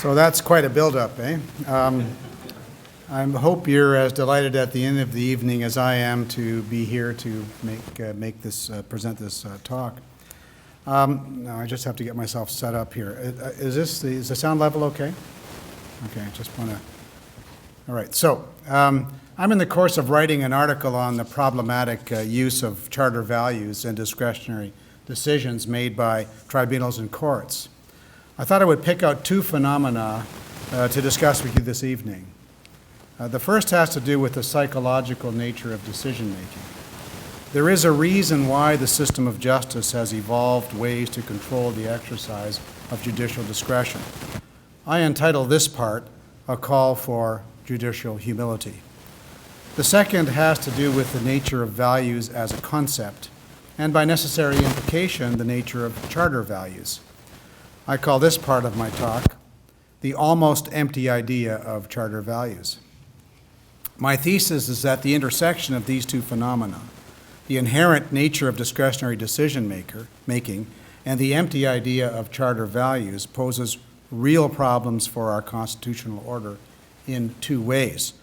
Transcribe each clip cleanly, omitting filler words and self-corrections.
So that's quite a build-up, eh? I hope you're as delighted at the end of the evening as I am to be here to present this talk. Now I just have to get myself set up here. Is the sound level okay? Okay, just want to. All right. So I'm in the course of writing an article on the problematic use of charter values and discretionary decisions made by tribunals and courts. I thought I would pick out two phenomena to discuss with you this evening. The first has to do with the psychological nature of decision-making. There is a reason why the system of justice has evolved ways to control the exercise of judicial discretion. I entitle this part, A Call for Judicial Humility. The second has to do with the nature of values as a concept, and by necessary implication, the nature of charter values. I call this part of my talk, The Almost Empty Idea of Charter Values. My thesis is that the intersection of these two phenomena, the inherent nature of discretionary decision-making and the empty idea of charter values, poses real problems for our constitutional order in two ways.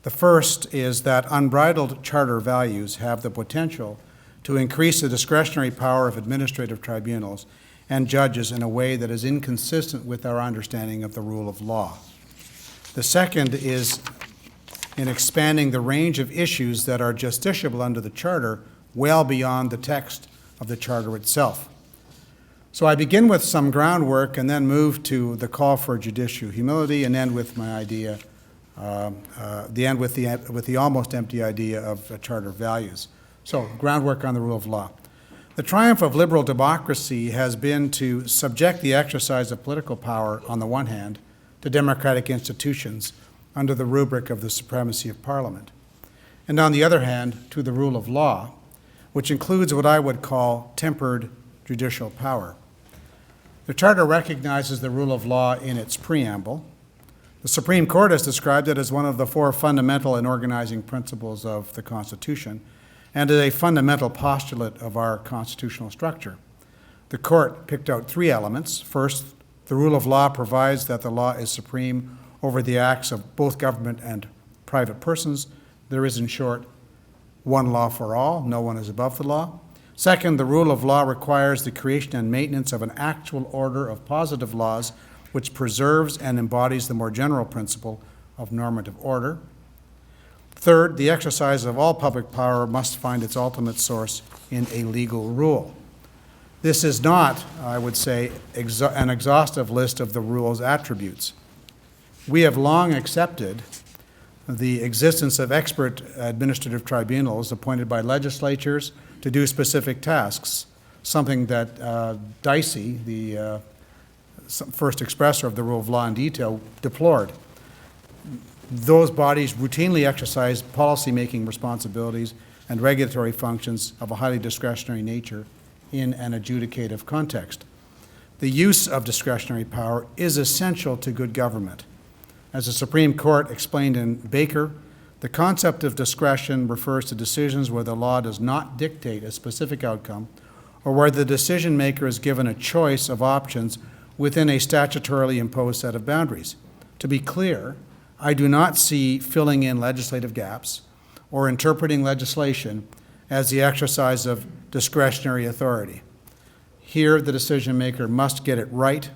The first is that unbridled charter values have the potential to increase the discretionary power of administrative tribunals and judges in a way that is inconsistent with our understanding of the rule of law. The second is in expanding the range of issues that are justiciable under the Charter well beyond the text of the Charter itself. So I begin with some groundwork and then move to the call for judicial humility and end with my idea, with the almost empty idea of charter values. So groundwork on the rule of law. The triumph of liberal democracy has been to subject the exercise of political power, on the one hand, to democratic institutions under the rubric of the supremacy of Parliament, and on the other hand, to the rule of law, which includes what I would call tempered judicial power. The Charter recognizes the rule of law in its preamble. The Supreme Court has described it as one of the four fundamental and organizing principles of the Constitution, and is a fundamental postulate of our constitutional structure. The Court picked out three elements. First, the rule of law provides that the law is supreme over the acts of both government and private persons. There is, in short, one law for all. No one is above the law. Second, the rule of law requires the creation and maintenance of an actual order of positive laws which preserves and embodies the more general principle of normative order. Third, the exercise of all public power must find its ultimate source in a legal rule. This is not, I would say, an exhaustive list of the rule's attributes. We have long accepted the existence of expert administrative tribunals appointed by legislatures to do specific tasks, something that Dicey, the first expressor of the rule of law in detail, deplored. Those bodies routinely exercise policy-making responsibilities and regulatory functions of a highly discretionary nature in an adjudicative context. The use of discretionary power is essential to good government. As the Supreme Court explained in Baker, the concept of discretion refers to decisions where the law does not dictate a specific outcome or where the decision maker is given a choice of options within a statutorily imposed set of boundaries. To be clear, I do not see filling in legislative gaps or interpreting legislation as the exercise of discretionary authority. Here, the decision maker must get it right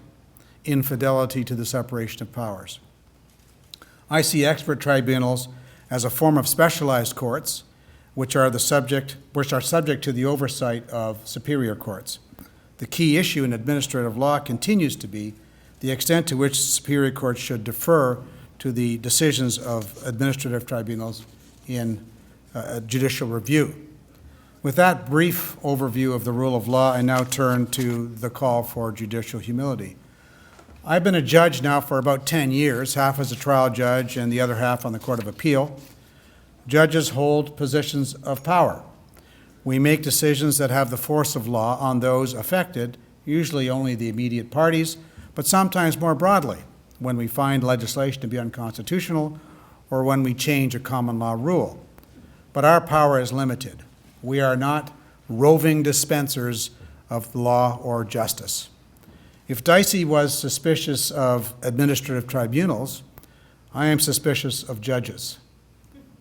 in fidelity to the separation of powers. I see expert tribunals as a form of specialized courts, which are subject to the oversight of superior courts. The key issue in administrative law continues to be the extent to which superior courts should defer to the decisions of administrative tribunals in judicial review. With that brief overview of the rule of law, I now turn to the call for judicial humility. I've been a judge now for about 10 years, half as a trial judge and the other half on the Court of Appeal. Judges hold positions of power. We make decisions that have the force of law on those affected, usually only the immediate parties, but sometimes more broadly, when we find legislation to be unconstitutional or when we change a common law rule. But our power is limited. We are not roving dispensers of law or justice. If Dicey was suspicious of administrative tribunals, I am suspicious of judges,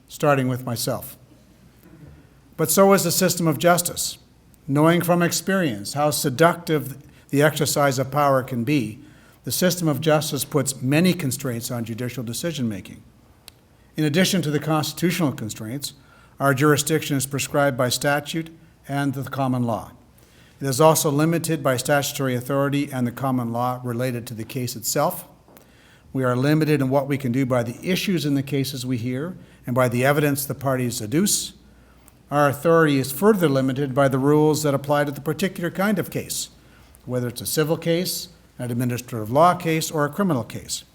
starting with myself. But so is the system of justice. Knowing from experience how seductive the exercise of power can be, the system of justice puts many constraints on judicial decision-making. In addition to the constitutional constraints, our jurisdiction is prescribed by statute and the common law. It is also limited by statutory authority and the common law related to the case itself. We are limited in what we can do by the issues in the cases we hear and by the evidence the parties adduce. Our authority is further limited by the rules that apply to the particular kind of case, whether it's a civil case, an administrative law case, or a criminal case.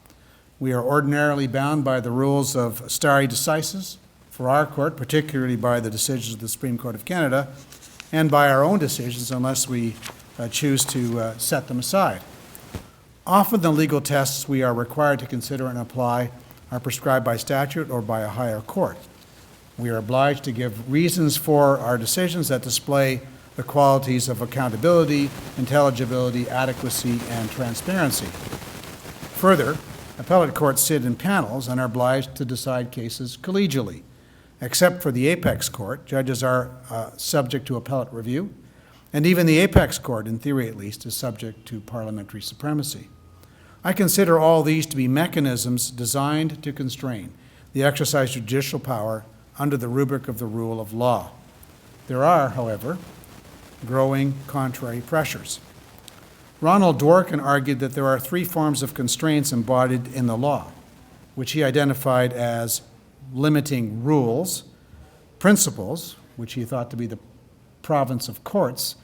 We are ordinarily bound by the rules of stare decisis for our court, particularly by the decisions of the Supreme Court of Canada, and by our own decisions unless we choose to set them aside. Often the legal tests we are required to consider and apply are prescribed by statute or by a higher court. We are obliged to give reasons for our decisions that display the qualities of accountability, intelligibility, adequacy, and transparency. Further, appellate courts sit in panels and are obliged to decide cases collegially. Except for the apex court, judges are subject to appellate review, and even the apex court, in theory at least, is subject to parliamentary supremacy. I consider all these to be mechanisms designed to constrain the exercise of judicial power under the rubric of the rule of law. There are, however, growing contrary pressures. Ronald Dworkin argued that there are three forms of constraints embodied in the law, which he identified as limiting rules, principles, which he thought to be the province of courts,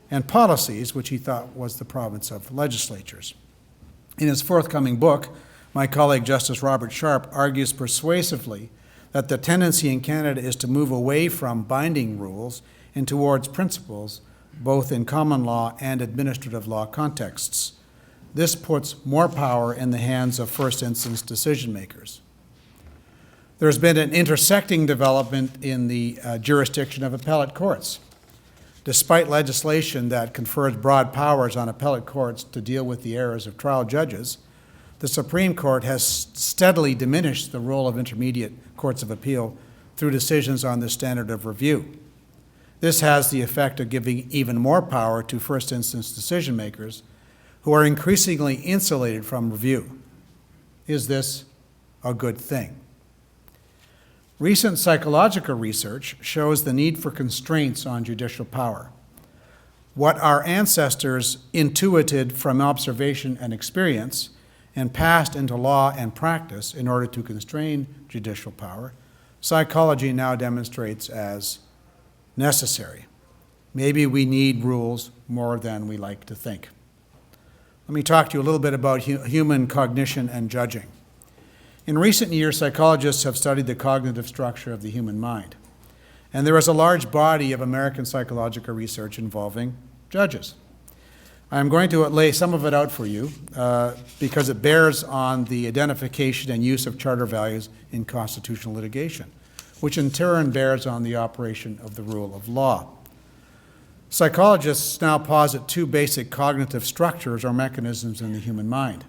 and policies, which he thought was the province of legislatures. In his forthcoming book, my colleague Justice Robert Sharp argues persuasively that the tendency in Canada is to move away from binding rules and towards principles, both in common law and administrative law contexts. This puts more power in the hands of first instance decision makers. There's been an intersecting development in the jurisdiction of appellate courts. Despite legislation that confers broad powers on appellate courts to deal with the errors of trial judges, the Supreme Court has steadily diminished the role of intermediate courts of appeal through decisions on the standard of review. This has the effect of giving even more power to first instance decision makers who are increasingly insulated from review. Is this a good thing? Recent psychological research shows the need for constraints on judicial power. What our ancestors intuited from observation and experience and passed into law and practice in order to constrain judicial power, psychology now demonstrates as necessary. Maybe we need rules more than we like to think. Let me talk to you a little bit about human cognition and judging. In recent years, psychologists have studied the cognitive structure of the human mind, and there is a large body of American psychological research involving judges. I'm going to lay some of it out for you because it bears on the identification and use of charter values in constitutional litigation, which in turn bears on the operation of the rule of law. Psychologists now posit two basic cognitive structures or mechanisms in the human mind.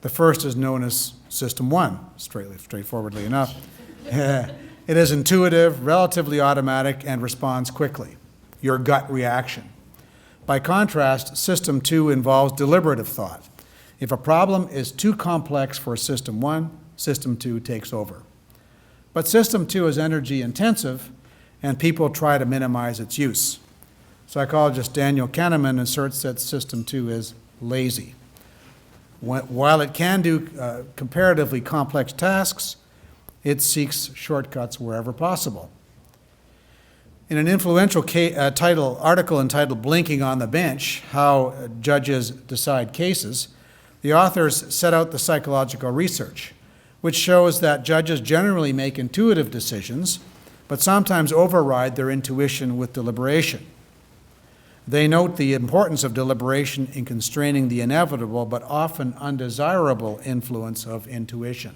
The first is known as System 1, straightforwardly enough. It is intuitive, relatively automatic, and responds quickly, your gut reaction. By contrast, System 2 involves deliberative thought. If a problem is too complex for System 1, System 2 takes over. But System 2 is energy intensive, and people try to minimize its use. Psychologist Daniel Kahneman asserts that System 2 is lazy. While it can do comparatively complex tasks, it seeks shortcuts wherever possible. In an influential article entitled "Blinking on the Bench: How Judges Decide Cases," the authors set out the psychological research, which shows that judges generally make intuitive decisions, but sometimes override their intuition with deliberation. They note the importance of deliberation in constraining the inevitable but often undesirable influence of intuition.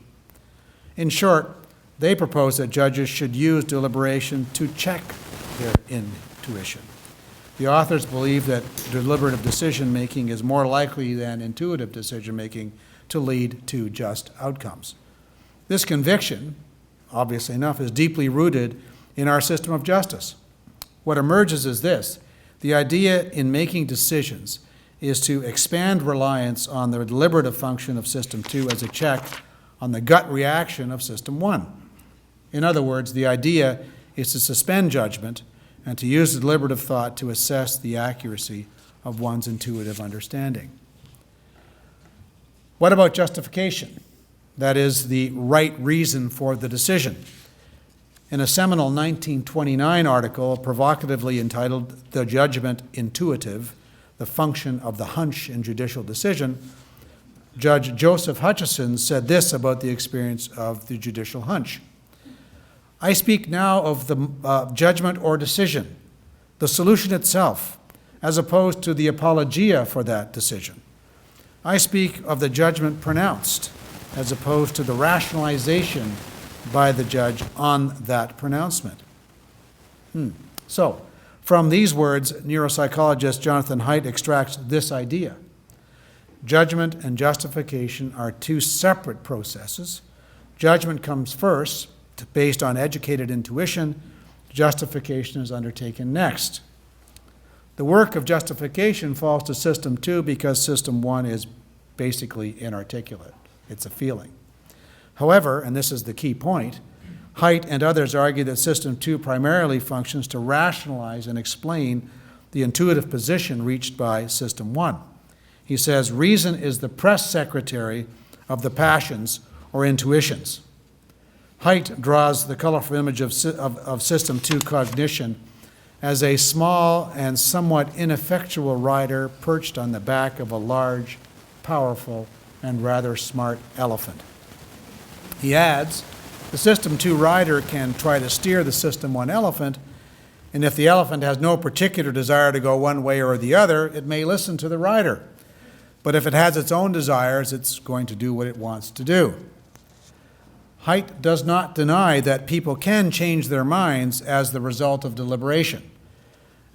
In short, they propose that judges should use deliberation to check their intuition. The authors believe that deliberative decision-making is more likely than intuitive decision-making to lead to just outcomes. This conviction, obviously enough, is deeply rooted in our system of justice. What emerges is this: the idea in making decisions is to expand reliance on the deliberative function of System 2 as a check on the gut reaction of System 1. In other words, the idea is to suspend judgment and to use deliberative thought to assess the accuracy of one's intuitive understanding. What about justification? That is, the right reason for the decision. In a seminal 1929 article provocatively entitled "The Judgment Intuitive, the Function of the Hunch in Judicial Decision," Judge Joseph Hutchison said this about the experience of the judicial hunch. "I speak now of the judgment or decision, the solution itself, as opposed to the apologia for that decision. I speak of the judgment pronounced, as opposed to the rationalization by the judge on that pronouncement." So, from these words, neuropsychologist Jonathan Haidt extracts this idea: judgment and justification are two separate processes. Judgment comes first, based on educated intuition. Justification is undertaken next. The work of justification falls to System 2 because System 1 is basically inarticulate. It's a feeling. However, and this is the key point, Haidt and others argue that System 2 primarily functions to rationalize and explain the intuitive position reached by System 1. He says, reason is the press secretary of the passions or intuitions. Haidt draws the colorful image of System 2 cognition as a small and somewhat ineffectual rider perched on the back of a large, powerful, and rather smart elephant. He adds, the System 2 rider can try to steer the System 1 elephant, and if the elephant has no particular desire to go one way or the other, it may listen to the rider. But if it has its own desires, it's going to do what it wants to do. Haidt does not deny that people can change their minds as the result of deliberation.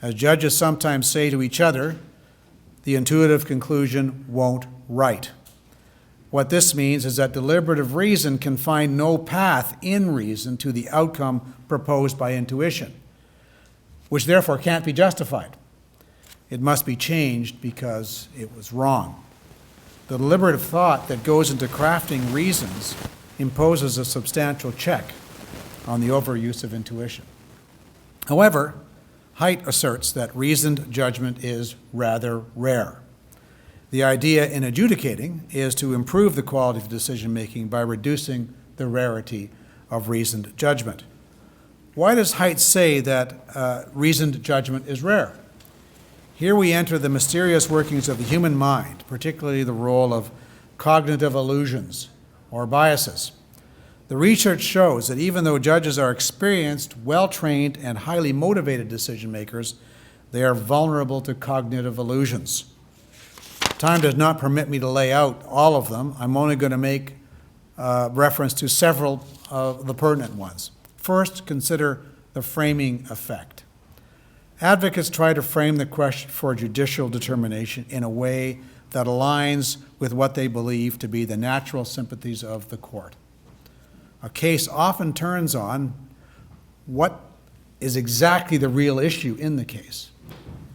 As judges sometimes say to each other, the intuitive conclusion won't write. What this means is that deliberative reason can find no path in reason to the outcome proposed by intuition, which therefore can't be justified. It must be changed because it was wrong. The deliberative thought that goes into crafting reasons imposes a substantial check on the overuse of intuition. However, Haidt asserts that reasoned judgment is rather rare. The idea in adjudicating is to improve the quality of decision-making by reducing the rarity of reasoned judgment. Why does Haidt say that reasoned judgment is rare? Here we enter the mysterious workings of the human mind, particularly the role of cognitive illusions or biases. The research shows that even though judges are experienced, well-trained, and highly motivated decision-makers, they are vulnerable to cognitive illusions. Time does not permit me to lay out all of them. I'm only going to make reference to several of the pertinent ones. First, consider the framing effect. Advocates try to frame the question for judicial determination in a way that aligns with what they believe to be the natural sympathies of the court. A case often turns on what is exactly the real issue in the case.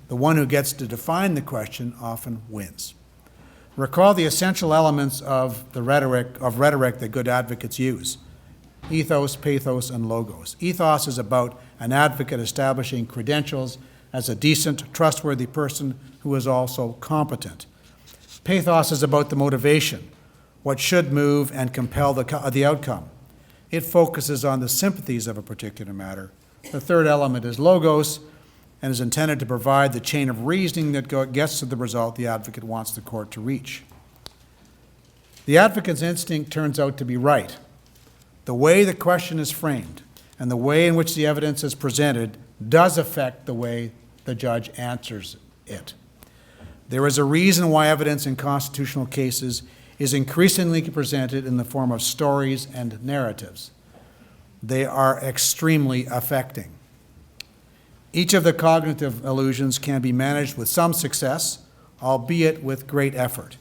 The one who gets to define the question often wins. Recall the essential elements of the rhetoric that good advocates use: ethos, pathos, and logos. Ethos is about an advocate establishing credentials as a decent, trustworthy person who is also competent. Pathos is about the motivation, what should move and compel the outcome. It focuses on the sympathies of a particular matter. The third element is logos, and is intended to provide the chain of reasoning that gets to the result the advocate wants the court to reach. The advocate's instinct turns out to be right. The way the question is framed and the way in which the evidence is presented does affect the way the judge answers it. There is a reason why evidence in constitutional cases is increasingly presented in the form of stories and narratives. They are extremely affecting. Each of the cognitive illusions can be managed with some success, albeit with great effort.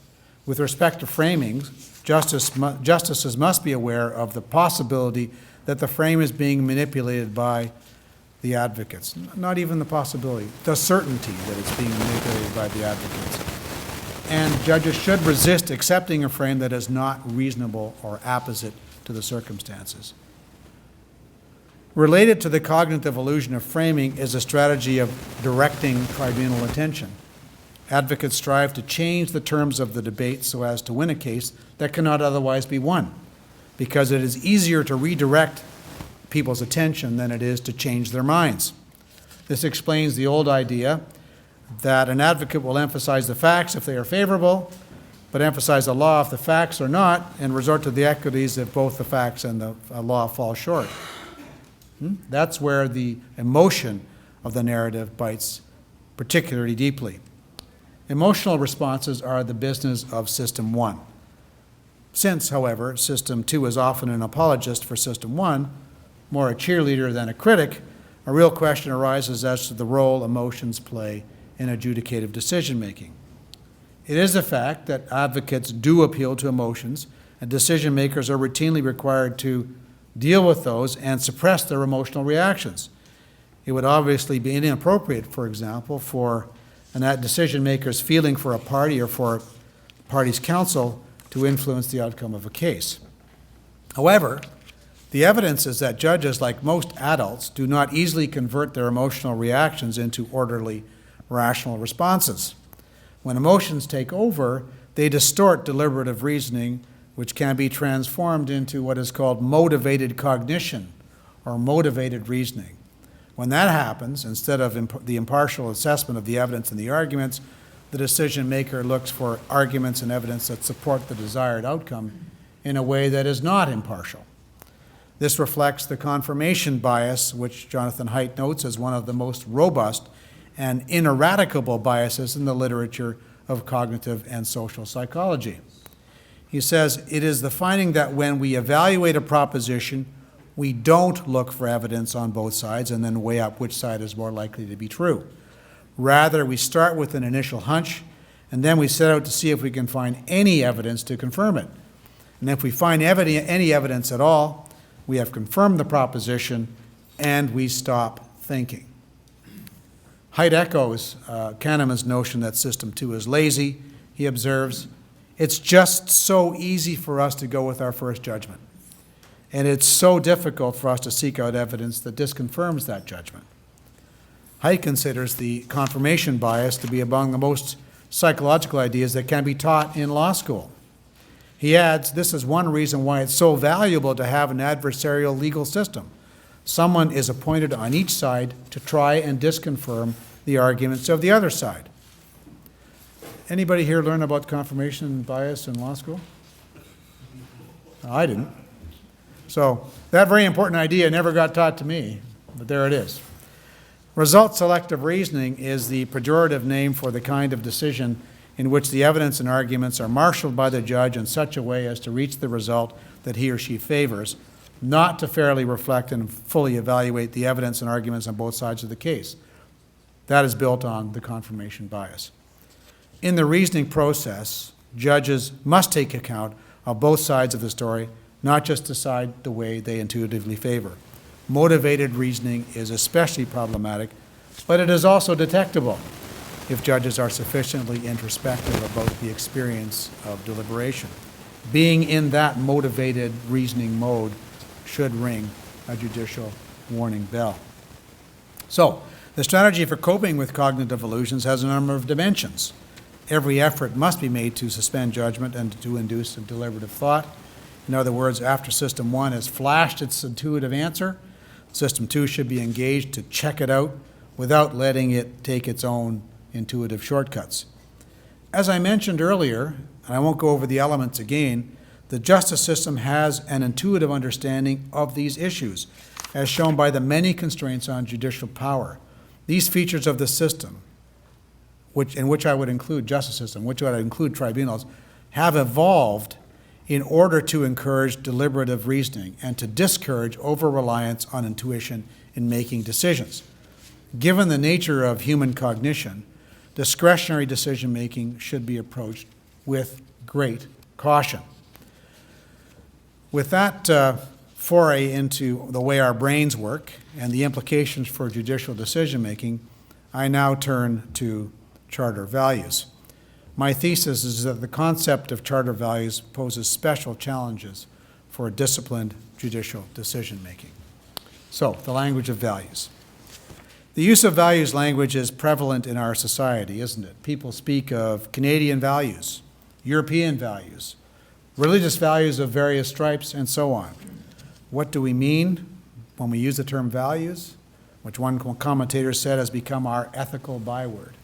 With respect to framings, justices must be aware of the possibility that the frame is being manipulated by the advocates. Not even the possibility, the certainty that it's being manipulated by the advocates. And judges should resist accepting a frame that is not reasonable or apposite to the circumstances. Related to the cognitive illusion of framing is a strategy of directing tribunal attention. Advocates strive to change the terms of the debate so as to win a case that cannot otherwise be won, because it is easier to redirect people's attention than it is to change their minds. This explains the old idea that an advocate will emphasize the facts if they are favorable, but emphasize the law if the facts are not, and resort to the equities if both the facts and the law fall short. That's where the emotion of the narrative bites particularly deeply. Emotional responses are the business of System 1. Since, however, System 2 is often an apologist for System 1, more a cheerleader than a critic, a real question arises as to the role emotions play in adjudicative decision-making. It is a fact that advocates do appeal to emotions, and decision-makers are routinely required to deal with those and suppress their emotional reactions. It would obviously be inappropriate, for example, for a decision-maker's feeling for a party or for a party's counsel to influence the outcome of a case. However, the evidence is that judges, like most adults, do not easily convert their emotional reactions into orderly, rational responses. When emotions take over, they distort deliberative reasoning, which can be transformed into what is called motivated cognition or motivated reasoning. When that happens, instead of the impartial assessment of the evidence and the arguments, the decision maker looks for arguments and evidence that support the desired outcome in a way that is not impartial. This reflects the confirmation bias, which Jonathan Haidt notes as one of the most robust and ineradicable biases in the literature of cognitive and social psychology. He says, it is the finding that when we evaluate a proposition, we don't look for evidence on both sides and then weigh up which side is more likely to be true. Rather, we start with an initial hunch, and then we set out to see if we can find any evidence to confirm it. And if we find any evidence at all, we have confirmed the proposition, and we stop thinking. Haidt echoes Kahneman's notion that System 2 is lazy. He observes, it's just so easy for us to go with our first judgment. And it's so difficult for us to seek out evidence that disconfirms that judgment. Haidt considers the confirmation bias to be among the most psychological ideas that can be taught in law school. He adds, this is one reason why it's so valuable to have an adversarial legal system. Someone is appointed on each side to try and disconfirm the arguments of the other side. Anybody here learn about confirmation bias in law school? I didn't. So that very important idea never got taught to me, but there it is. Result selective reasoning is the pejorative name for the kind of decision in which the evidence and arguments are marshaled by the judge in such a way as to reach the result that he or she favors, not to fairly reflect and fully evaluate the evidence and arguments on both sides of the case. That is built on the confirmation bias. In the reasoning process, judges must take account of both sides of the story, not just decide the way they intuitively favor. Motivated reasoning is especially problematic, but it is also detectable if judges are sufficiently introspective about the experience of deliberation. Being in that motivated reasoning mode should ring a judicial warning bell. So, the strategy for coping with cognitive illusions has a number of dimensions. Every effort must be made to suspend judgment and to induce a deliberative thought. In other words, after System 1 has flashed its intuitive answer, System 2 should be engaged to check it out without letting it take its own intuitive shortcuts. As I mentioned earlier, and I won't go over the elements again, the justice system has an intuitive understanding of these issues, as shown by the many constraints on judicial power. These features of the system, in which I would include justice system, which I would include tribunals, have evolved in order to encourage deliberative reasoning and to discourage over-reliance on intuition in making decisions. Given the nature of human cognition, discretionary decision-making should be approached with great caution. With that foray into the way our brains work and the implications for judicial decision-making, I now turn to charter values. My thesis is that the concept of charter values poses special challenges for disciplined judicial decision-making. So, the language of values. The use of values language is prevalent in our society, isn't it? People speak of Canadian values, European values, religious values of various stripes, and so on. What do we mean when we use the term values, which one commentator said has become our ethical byword?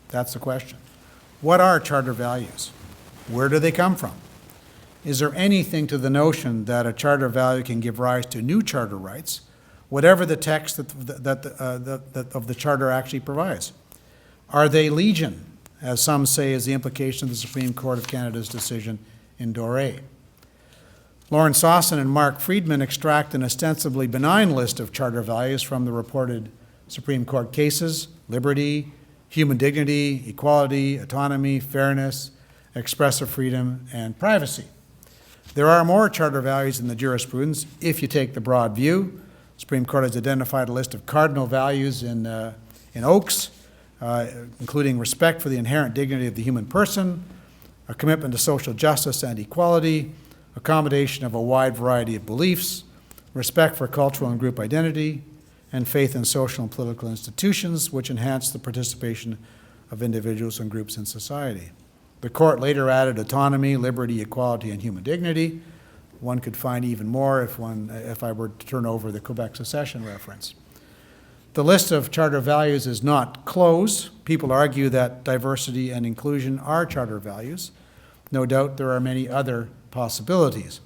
That's the question. What are charter values? Where do they come from? Is there anything to the notion that a charter value can give rise to new charter rights, whatever the text of the charter actually provides? Are they legion, as some say is the implication of the Supreme Court of Canada's decision in Doré? Lawrence Sawson and Mark Friedman extract an ostensibly benign list of charter values from the reported Supreme Court cases: liberty, human dignity, equality, autonomy, fairness, expressive freedom, and privacy. There are more charter values in the jurisprudence if you take the broad view. The Supreme Court has identified a list of cardinal values in Oakes, including respect for the inherent dignity of the human person, a commitment to social justice and equality, accommodation of a wide variety of beliefs, respect for cultural and group identity, and faith in social and political institutions, which enhance the participation of individuals and groups in society. The court later added autonomy, liberty, equality, and human dignity. One could find even more if I were to turn over the Quebec secession reference. The list of charter values is not closed. People argue that diversity and inclusion are charter values. No doubt there are many other possibilities.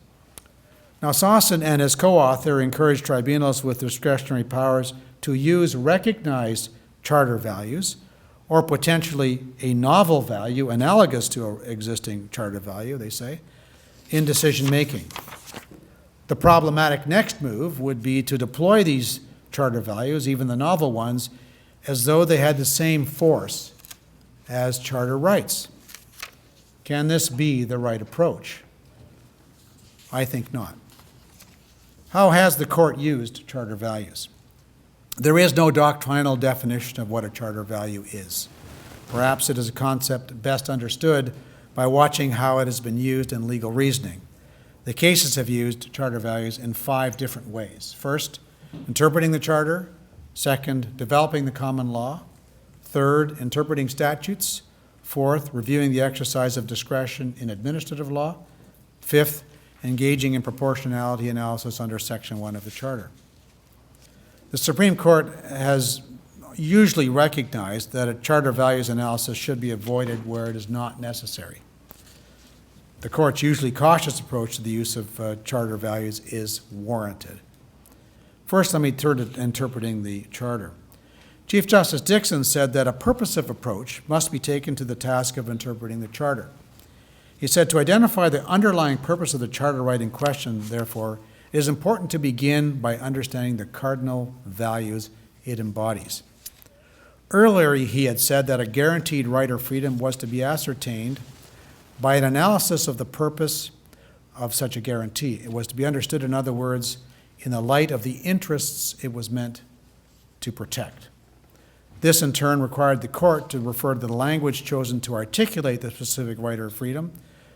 Now, Sawson and his co-author encouraged tribunals with discretionary powers to use recognized charter values, or potentially a novel value analogous to an existing charter value, they say, in decision-making. The problematic next move would be to deploy these charter values, even the novel ones, as though they had the same force as charter rights. Can this be the right approach? I think not. How has the court used charter values? There is no doctrinal definition of what a charter value is. Perhaps it is a concept best understood by watching how it has been used in legal reasoning. The cases have used charter values in 5 different ways. First, interpreting the charter. Second, developing the common law. Third, interpreting statutes. Fourth, reviewing the exercise of discretion in administrative law. Fifth, engaging in proportionality analysis under Section 1 of the Charter. The Supreme Court has usually recognized that a charter values analysis should be avoided where it is not necessary. The Court's usually cautious approach to the use of charter values is warranted. First, let me turn to interpreting the Charter. Chief Justice Dixon said that a purposive approach must be taken to the task of interpreting the Charter. He said, to identify the underlying purpose of the charter right in question, therefore, it is important to begin by understanding the cardinal values it embodies. Earlier, he had said that a guaranteed right or freedom was to be ascertained by an analysis of the purpose of such a guarantee. It was to be understood, in other words, in the light of the interests it was meant to protect. This, in turn, required the court to refer to the language chosen to articulate the specific right or freedom,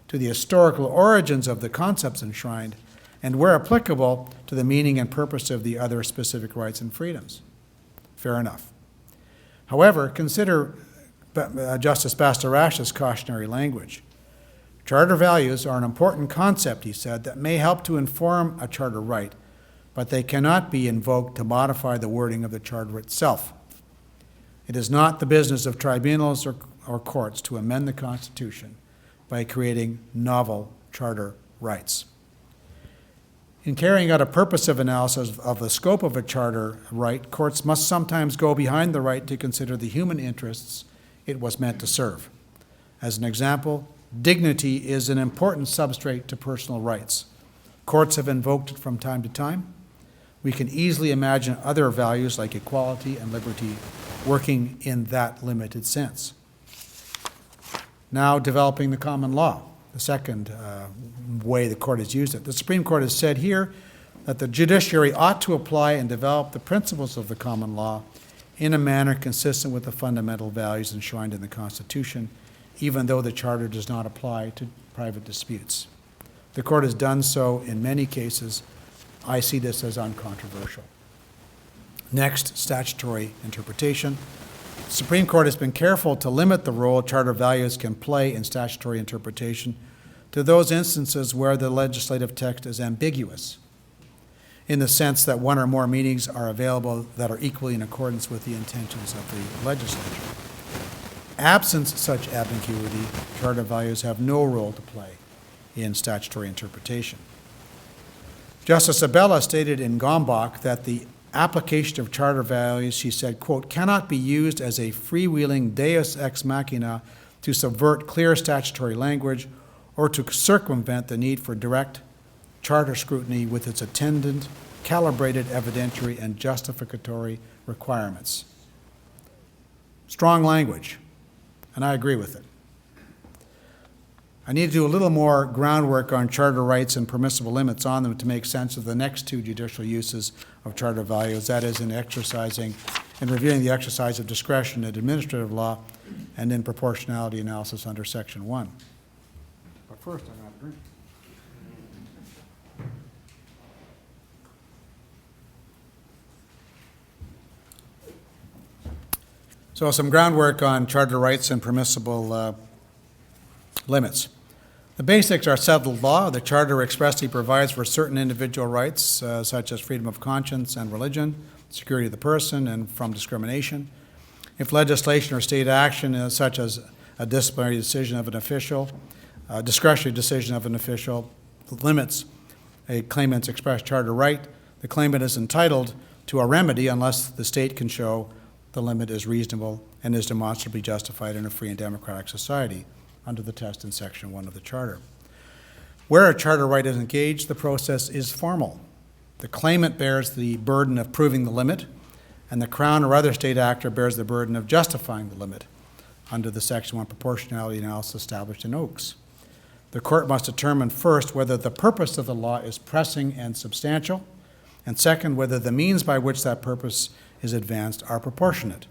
to the historical origins of the concepts enshrined, and, where applicable, to the meaning and purpose of the other specific rights and freedoms. Fair enough. However, consider Justice Bastarash's cautionary language. Charter values are an important concept, he said, that may help to inform a charter right, but they cannot be invoked to modify the wording of the charter itself. It is not the business of tribunals or courts to amend the Constitution by creating novel charter rights. In carrying out a purposive analysis of the scope of a charter right, courts must sometimes go behind the right to consider the human interests it was meant to serve. As an example, dignity is an important substrate to personal rights. Courts have invoked it from time to time. we can easily imagine other values like equality and liberty working in that limited sense. Now, developing the common law, the second way the court has used it. The Supreme Court has said here that the judiciary ought to apply and develop the principles of the common law in a manner consistent with the fundamental values enshrined in the Constitution, even though the Charter does not apply to private disputes. The court has done so in many cases. I see this as uncontroversial. Next, statutory interpretation. The Supreme Court has been careful to limit the role Charter values can play in statutory interpretation to those instances where the legislative text is ambiguous, in the sense that one or more meanings are available that are equally in accordance with the intentions of the legislature. Absent such ambiguity, Charter values have no role to play in statutory interpretation. Justice Abella stated in Gombach that the application of Charter values, she said, quote, cannot be used as a freewheeling deus ex machina to subvert clear statutory language or to circumvent the need for direct Charter scrutiny with its attendant, calibrated evidentiary and justificatory requirements. Strong language, and I agree with it. I need to do a little more groundwork on Charter rights and permissible limits on them to make sense of the next two judicial uses of Charter values, that is in reviewing the exercise of discretion in administrative law and in proportionality analysis under Section 1. But first, I'm going to have a drink. So some groundwork on Charter rights and permissible limits. The basics are settled law. The Charter expressly provides for certain individual rights, such as freedom of conscience and religion, security of the person, and from discrimination. If legislation or state action, such as a disciplinary decision of an official, a discretionary decision of an official, limits a claimant's expressed Charter right, the claimant is entitled to a remedy unless the state can show the limit is reasonable and is demonstrably justified in a free and democratic society under the test in Section 1 of the Charter. Where a Charter right is engaged, the process is formal. The claimant bears the burden of proving the limit, and the Crown or other state actor bears the burden of justifying the limit under the Section 1 proportionality analysis established in Oakes. The court must determine first whether the purpose of the law is pressing and substantial, and second, whether the means by which that purpose is advanced are proportionate.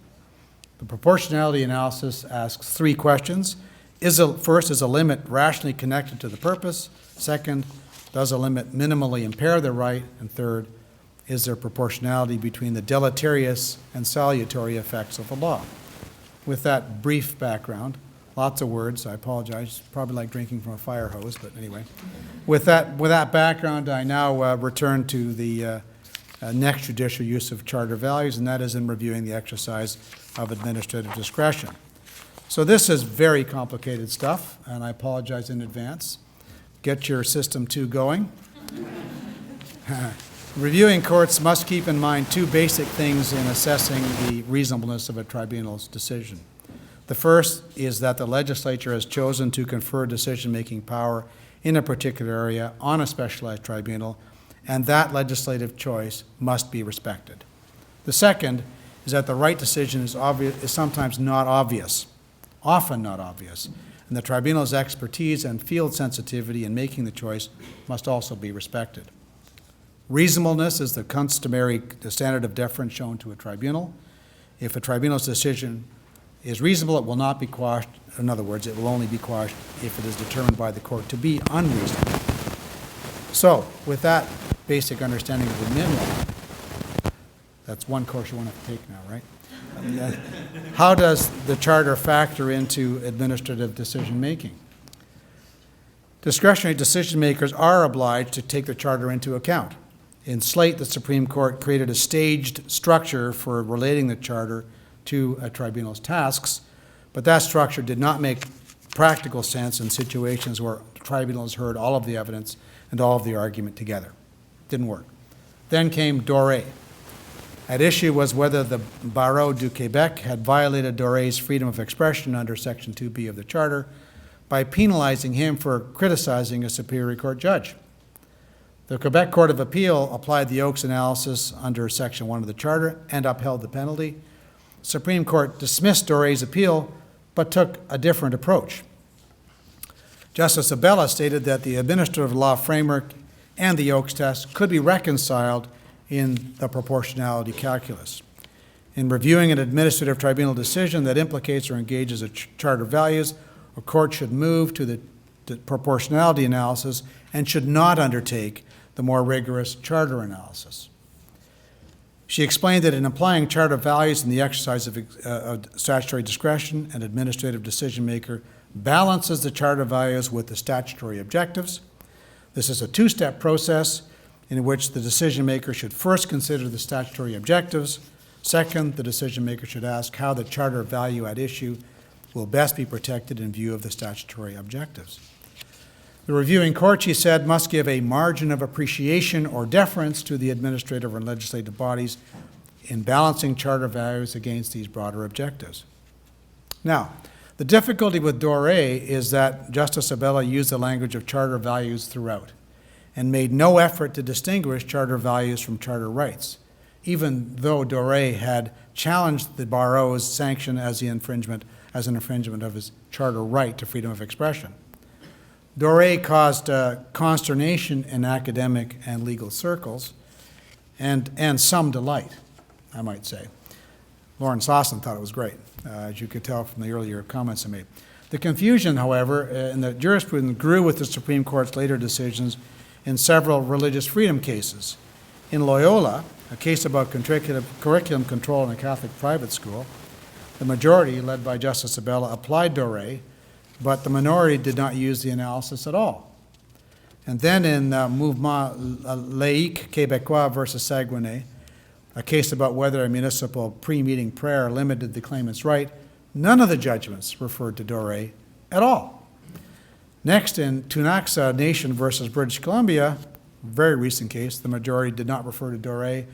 The proportionality analysis asks three questions. First, is a limit rationally connected to the purpose? Second, does a limit minimally impair the right? And third, is there proportionality between the deleterious and salutary effects of the law? With that brief background, lots of words, I apologize, probably like drinking from a fire hose, but anyway. With that background, I now return to the next judicial use of Charter values, and that is in reviewing the exercise of administrative discretion. So this is very complicated stuff, and I apologize in advance. Get your system 2 going. Reviewing courts must keep in mind two basic things in assessing the reasonableness of a tribunal's decision. The first is that the legislature has chosen to confer decision-making power in a particular area on a specialized tribunal, and that legislative choice must be respected. The second is that the right decision is sometimes not obvious, often not obvious, and the tribunal's expertise and field sensitivity in making the choice must also be respected. Reasonableness is the customary standard of deference shown to a tribunal. If a tribunal's decision is reasonable, it will not be quashed. In other words, it will only be quashed if it is determined by the court to be unreasonable. So, with that basic understanding of the min law, that's one course you won't have to take now, right? How does the Charter factor into administrative decision-making? Discretionary decision-makers are obliged to take the Charter into account. In Slate, the Supreme Court created a staged structure for relating the Charter to a tribunal's tasks, but that structure did not make practical sense in situations where tribunals heard all of the evidence and all of the argument together. Didn't work. Then came Doré. At issue was whether the Barreau du Québec had violated Doré's freedom of expression under Section 2B of the Charter by penalizing him for criticizing a Superior Court judge. The Quebec Court of Appeal applied the Oakes analysis under Section 1 of the Charter and upheld the penalty. The Supreme Court dismissed Dore's appeal, but took a different approach. Justice Abella stated that the administrative law framework and the Oakes test could be reconciled in the proportionality calculus. In reviewing an administrative tribunal decision that implicates or engages a charter values, a court should move to the proportionality analysis and should not undertake the more rigorous charter analysis. She explained that in applying charter values in the exercise of statutory discretion, an administrative decision-maker balances the charter values with the statutory objectives. This is a two-step process in which the decision-maker should first consider the statutory objectives. Second, the decision-maker should ask how the charter value at issue will best be protected in view of the statutory objectives. The reviewing court, she said, must give a margin of appreciation or deference to the administrative and legislative bodies in balancing charter values against these broader objectives. Now, the difficulty with Dore is that Justice Abella used the language of charter values throughout and made no effort to distinguish charter values from charter rights, even though Dore had challenged the barreau's sanction as an infringement of his charter right to freedom of expression. Dore caused consternation in academic and legal circles and some delight, I might say. Lauren Sossin thought it was great, as you could tell from the earlier comments I made. The confusion, however, in the jurisprudence grew with the Supreme Court's later decisions in several religious freedom cases. In Loyola, a case about curriculum control in a Catholic private school, the majority, led by Justice Abella, applied Dore, but the minority did not use the analysis at all. And then in Mouvement Laïque Québécois versus Saguenay, a case about whether a municipal pre-meeting prayer limited the claimant's right, none of the judgments referred to Dore at all. Next, in Tunaxa Nation versus British Columbia, very recent case, the majority did not refer to Dore,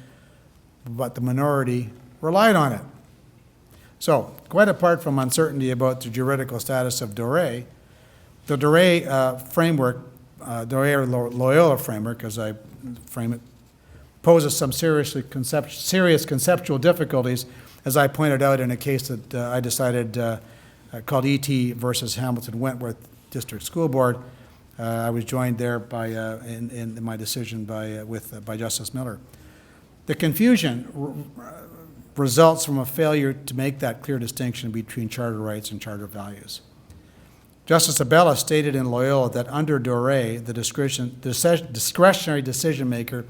but the minority relied on it. So, quite apart from uncertainty about the juridical status of Dore, the Dore framework, Dore Loyola framework, as I frame it, poses some serious conceptual difficulties, as I pointed out in a case that I decided called E.T. versus Hamilton Wentworth District School Board. I was joined there by, in my decision by Justice Miller. The confusion results from a failure to make that clear distinction between charter rights and charter values. Justice Abella stated in Loyola that under Dore, the discretionary decision-maker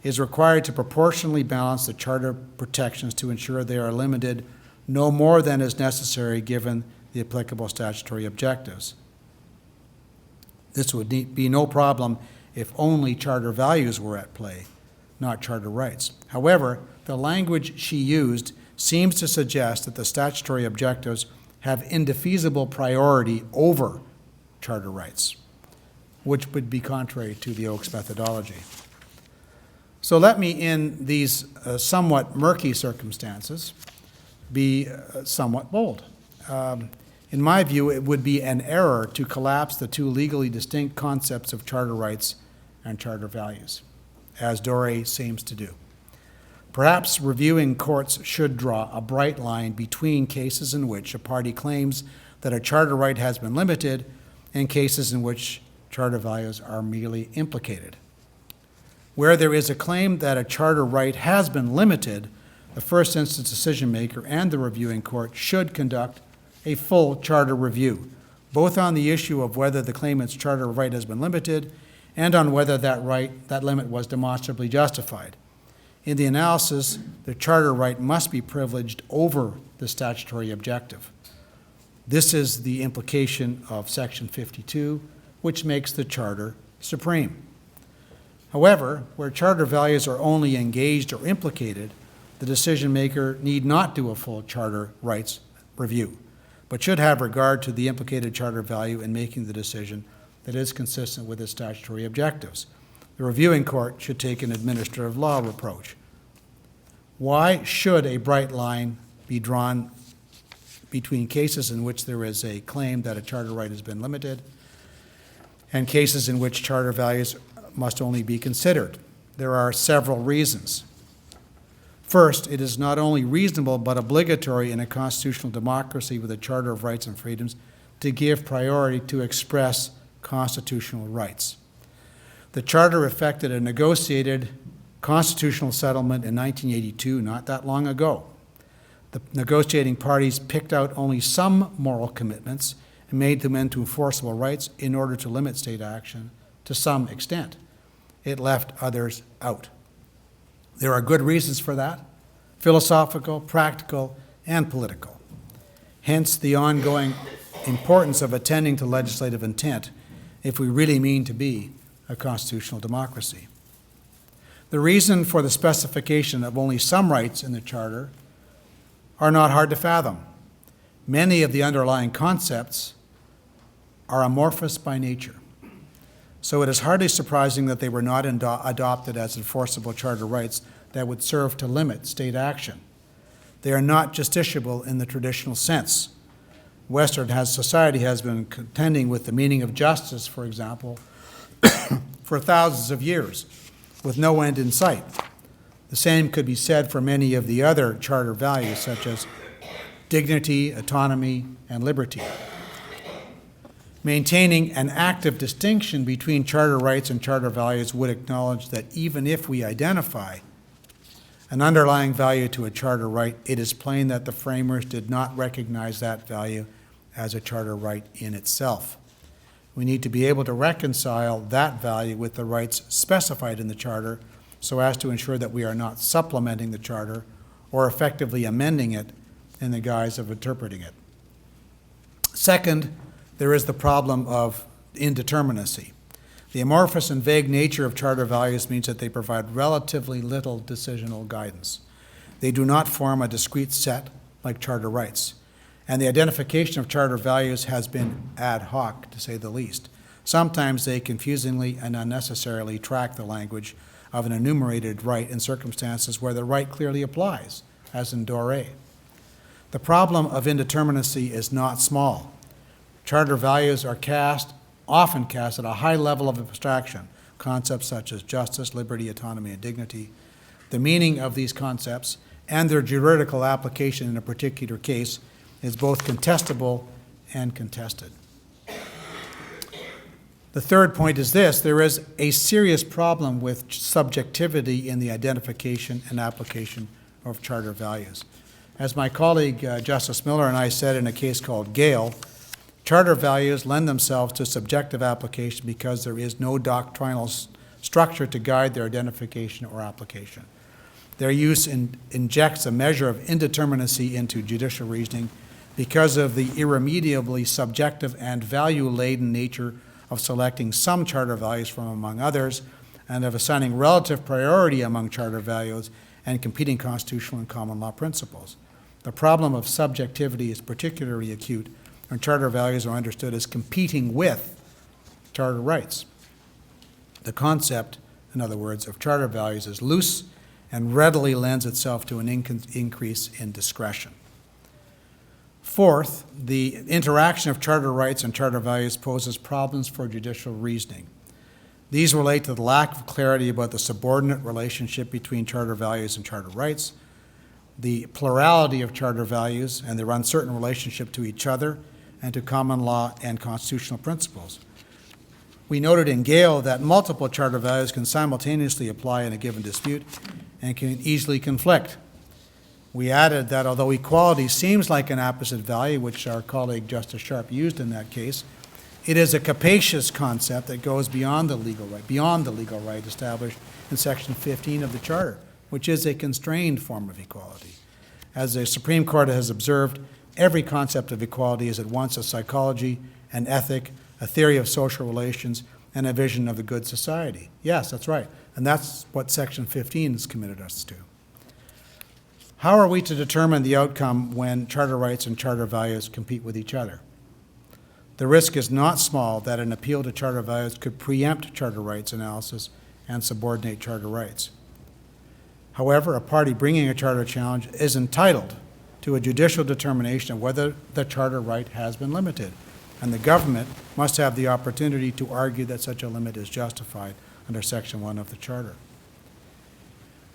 is required to proportionally balance the charter protections to ensure they are limited no more than is necessary given the applicable statutory objectives. This would be no problem if only charter values were at play, not charter rights. However, the language she used seems to suggest that the statutory objectives have indefeasible priority over charter rights, which would be contrary to the Oakes methodology. So let me, in these somewhat murky circumstances, be somewhat bold. In my view, it would be an error to collapse the two legally distinct concepts of charter rights and charter values, as Dore seems to do. Perhaps reviewing courts should draw a bright line between cases in which a party claims that a charter right has been limited and cases in which charter values are merely implicated. Where there is a claim that a charter right has been limited, the first instance decision maker and the reviewing court should conduct a full charter review, both on the issue of whether the claimant's charter right has been limited and on whether that limit was demonstrably justified. In the analysis, the charter right must be privileged over the statutory objective. This is the implication of Section 52, which makes the charter supreme. However, where charter values are only engaged or implicated, the decision maker need not do a full charter rights review, but should have regard to the implicated charter value in making the decision that is consistent with its statutory objectives. The reviewing court should take an administrative law approach. Why should a bright line be drawn between cases in which there is a claim that a charter right has been limited and cases in which charter values must only be considered. There are several reasons. First, it is not only reasonable but obligatory in a constitutional democracy with a Charter of Rights and Freedoms to give priority to express constitutional rights. The Charter effected a negotiated constitutional settlement in 1982, not that long ago. The negotiating parties picked out only some moral commitments and made them into enforceable rights in order to limit state action to some extent. It left others out. There are good reasons for that: philosophical, practical, and political. Hence the ongoing importance of attending to legislative intent if we really mean to be a constitutional democracy. The reason for the specification of only some rights in the Charter are not hard to fathom. Many of the underlying concepts are amorphous by nature, so it is hardly surprising that they were not adopted as enforceable Charter rights that would serve to limit state action. They are not justiciable in the traditional sense. Western society has been contending with the meaning of justice, for example, for thousands of years, with no end in sight. The same could be said for many of the other Charter values, such as dignity, autonomy, and liberty. Maintaining an active distinction between Charter rights and Charter values would acknowledge that even if we identify an underlying value to a Charter right, it is plain that the framers did not recognize that value as a Charter right in itself. We need to be able to reconcile that value with the rights specified in the Charter so as to ensure that we are not supplementing the Charter or effectively amending it in the guise of interpreting it. Second, there is the problem of indeterminacy. The amorphous and vague nature of Charter values means that they provide relatively little decisional guidance. They do not form a discrete set like Charter rights. And the identification of Charter values has been ad hoc, to say the least. Sometimes they confusingly and unnecessarily track the language of an enumerated right in circumstances where the right clearly applies, as in Doré. The problem of indeterminacy is not small. Charter values are often cast at a high level of abstraction, concepts such as justice, liberty, autonomy, and dignity. The meaning of these concepts and their juridical application in a particular case is both contestable and contested. The third point is this: there is a serious problem with subjectivity in the identification and application of Charter values. As my colleague Justice Miller and I said in a case called Gale, Charter values lend themselves to subjective application because there is no doctrinal structure to guide their identification or application. Their use injects a measure of indeterminacy into judicial reasoning because of the irremediably subjective and value-laden nature of selecting some Charter values from among others, and of assigning relative priority among Charter values and competing constitutional and common law principles. The problem of subjectivity is particularly acute when Charter values are understood as competing with Charter rights. The concept, in other words, of Charter values is loose and readily lends itself to an increase in discretion. Fourth, the interaction of Charter rights and Charter values poses problems for judicial reasoning. These relate to the lack of clarity about the subordinate relationship between Charter values and Charter rights, the plurality of Charter values and their uncertain relationship to each other and to common law and constitutional principles. We noted in Gale that multiple Charter values can simultaneously apply in a given dispute and can easily conflict. We added that although equality seems like an opposite value, which our colleague Justice Sharp used in that case, it is a capacious concept that goes beyond the legal right established in Section 15 of the Charter, which is a constrained form of equality. As the Supreme Court has observed, every concept of equality is at once a psychology, an ethic, a theory of social relations, and a vision of the good society. Yes, that's right. And that's what Section 15 has committed us to. How are we to determine the outcome when Charter rights and Charter values compete with each other? The risk is not small that an appeal to Charter values could preempt Charter rights analysis and subordinate Charter rights. However, a party bringing a Charter challenge is entitled to a judicial determination of whether the Charter right has been limited, and the government must have the opportunity to argue that such a limit is justified under Section 1 of the Charter.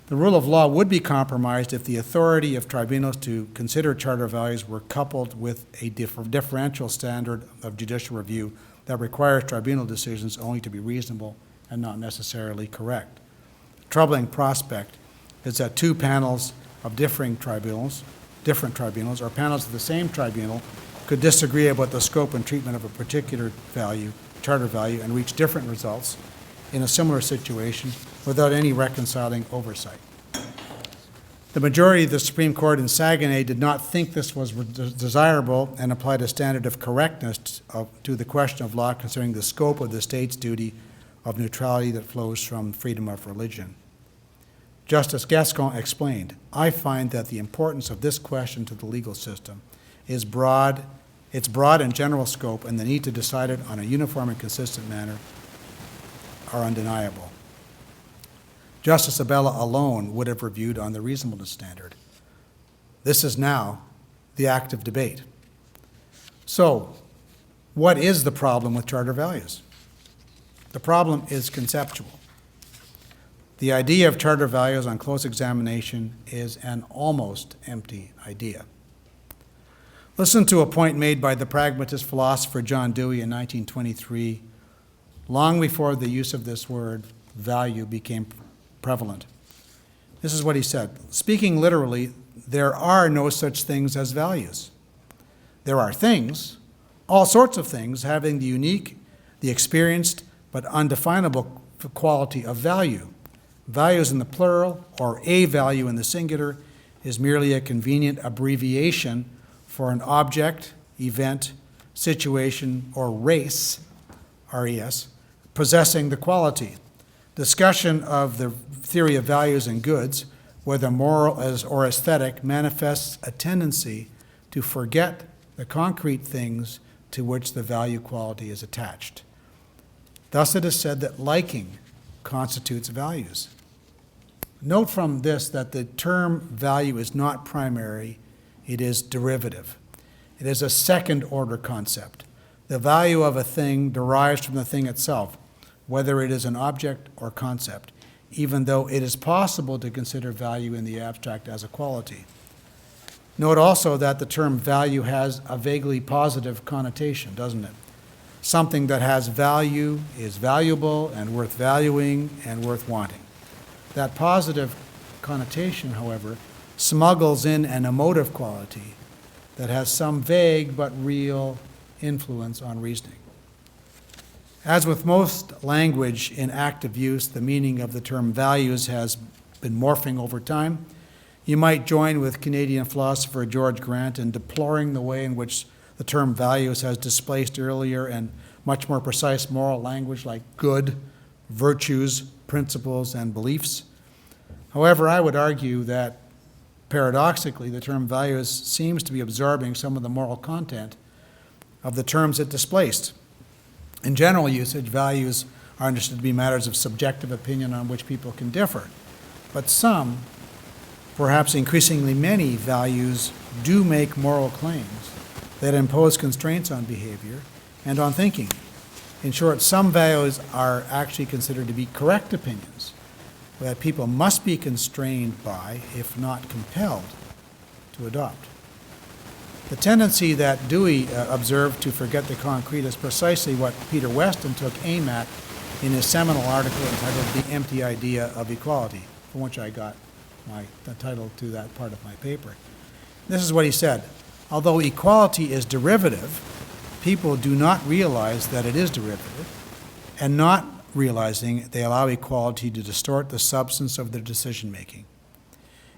The rule of law would be compromised if the authority of tribunals to consider charter values were coupled with a differential standard of judicial review that requires tribunal decisions only to be reasonable and not necessarily correct. The troubling prospect is that two panels of different tribunals, or panels of the same tribunal, could disagree about the scope and treatment of a particular value, charter value, and reach different results in a similar situation without any reconciling oversight. The majority of the Supreme Court in Saguenay did not think this was desirable and applied a standard of correctness to the question of law concerning the scope of the state's duty of neutrality that flows from freedom of religion. Justice Gascon explained, "I find that the importance of this question to the legal system is its broad and general scope and the need to decide it on a uniform and consistent manner are undeniable." Justice Abella alone would have reviewed on the reasonableness standard. This is now the active debate. So, what is the problem with charter values? The problem is conceptual. The idea of charter values on close examination is an almost empty idea. Listen to a point made by the pragmatist philosopher John Dewey in 1923, long before the use of this word, value, became prevalent. This is what he said. Speaking literally, there are no such things as values. There are things, all sorts of things, having the unique, the experienced, but undefinable quality of value. Values in the plural, or a value in the singular, is merely a convenient abbreviation for an object, event, situation, or race, R-E-S, possessing the quality. Discussion of the theory of values and goods, whether moral or aesthetic, manifests a tendency to forget the concrete things to which the value quality is attached. Thus it is said that liking constitutes values. Note from this that the term value is not primary, it is derivative. It is a second-order concept. The value of a thing derives from the thing itself, whether it is an object or concept, even though it is possible to consider value in the abstract as a quality. Note also that the term value has a vaguely positive connotation, doesn't it? Something that has value is valuable and worth valuing and worth wanting. That positive connotation, however, smuggles in an emotive quality that has some vague but real influence on reasoning. As with most language in active use, the meaning of the term values has been morphing over time. You might join with Canadian philosopher George Grant in deploring the way in which the term values has displaced earlier and much more precise moral language like good, virtues, principles, and beliefs. However, I would argue that, paradoxically, the term values seems to be absorbing some of the moral content of the terms it displaced. In general usage, values are understood to be matters of subjective opinion on which people can differ. But some, perhaps increasingly many, values do make moral claims that impose constraints on behavior and on thinking. In short, some values are actually considered to be correct opinions that people must be constrained by, if not compelled, to adopt. The tendency that Dewey observed to forget the concrete is precisely what Peter Weston took aim at in his seminal article entitled The Empty Idea of Equality, from which I got the title to that part of my paper. This is what he said: although equality is derivative, people do not realize that it is derivative, and not realizing they allow equality to distort the substance of their decision-making.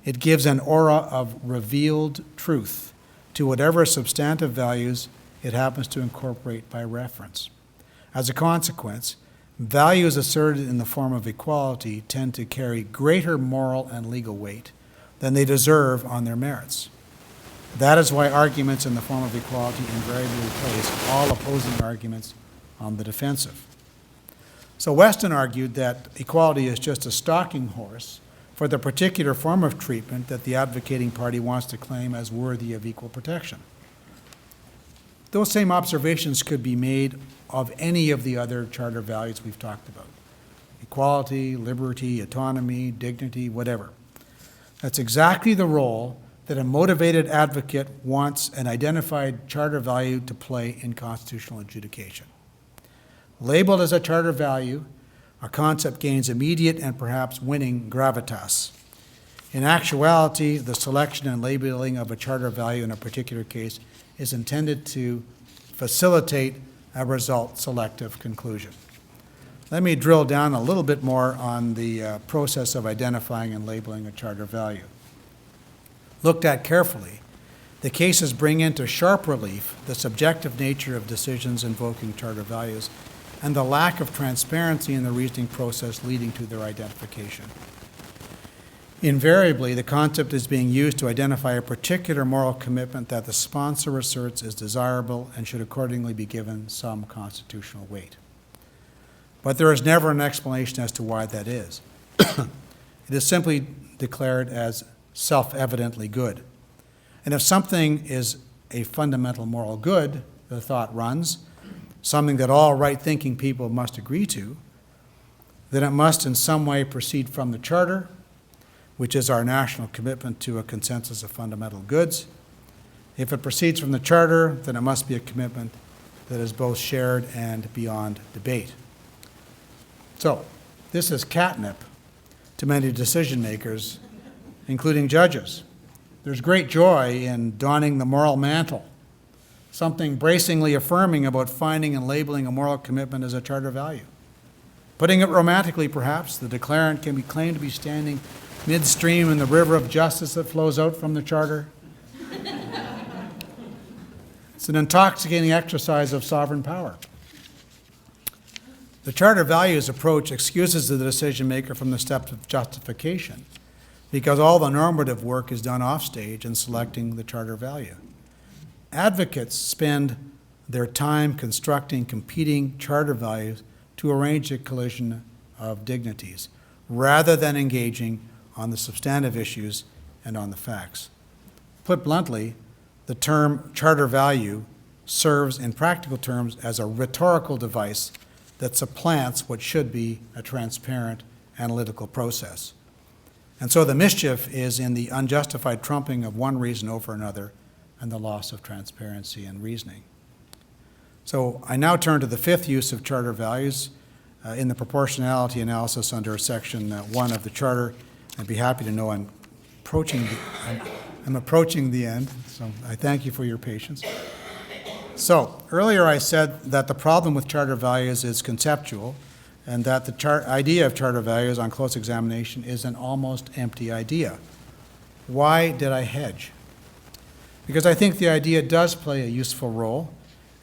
It gives an aura of revealed truth to whatever substantive values it happens to incorporate by reference. As a consequence, values asserted in the form of equality tend to carry greater moral and legal weight than they deserve on their merits. That is why arguments in the form of equality invariably place all opposing arguments on the defensive. So Weston argued that equality is just a stalking horse for the particular form of treatment that the advocating party wants to claim as worthy of equal protection. Those same observations could be made of any of the other charter values we've talked about: equality, liberty, autonomy, dignity, whatever. That's exactly the role that a motivated advocate wants an identified charter value to play in constitutional adjudication. Labeled as a charter value, a concept gains immediate and perhaps winning gravitas. In actuality, the selection and labeling of a charter value in a particular case is intended to facilitate a result-selective conclusion. Let me drill down a little bit more on the process of identifying and labeling a charter value. Looked at carefully, the cases bring into sharp relief the subjective nature of decisions invoking charter values and the lack of transparency in the reasoning process leading to their identification. Invariably, the concept is being used to identify a particular moral commitment that the sponsor asserts is desirable and should accordingly be given some constitutional weight. But there is never an explanation as to why that is. It is simply declared as self-evidently good. And if something is a fundamental moral good, the thought runs, something that all right-thinking people must agree to, then it must in some way proceed from the Charter, which is our national commitment to a consensus of fundamental goods. If it proceeds from the Charter, then it must be a commitment that is both shared and beyond debate. So, this is catnip to many decision makers, including judges. There's great joy in donning the moral mantle, something bracingly affirming about finding and labeling a moral commitment as a charter value. Putting it romantically, perhaps, the declarant can be claimed to be standing midstream in the river of justice that flows out from the Charter. It's an intoxicating exercise of sovereign power. The charter values approach excuses the decision maker from the steps of justification because all the normative work is done offstage in selecting the charter value. Advocates spend their time constructing competing charter values to arrange a collision of dignities rather than engaging on the substantive issues and on the facts. Put bluntly, the term charter value serves in practical terms as a rhetorical device that supplants what should be a transparent analytical process. And so the mischief is in the unjustified trumping of one reason over another and the loss of transparency and reasoning. So I now turn to the fifth use of charter values in the proportionality analysis under section 1 of the Charter. I'd be happy to know I'm approaching the end, so I thank you for your patience. So earlier I said that the problem with charter values is conceptual and that the idea of charter values on close examination is an almost empty idea. Why did I hedge? Because I think the idea does play a useful role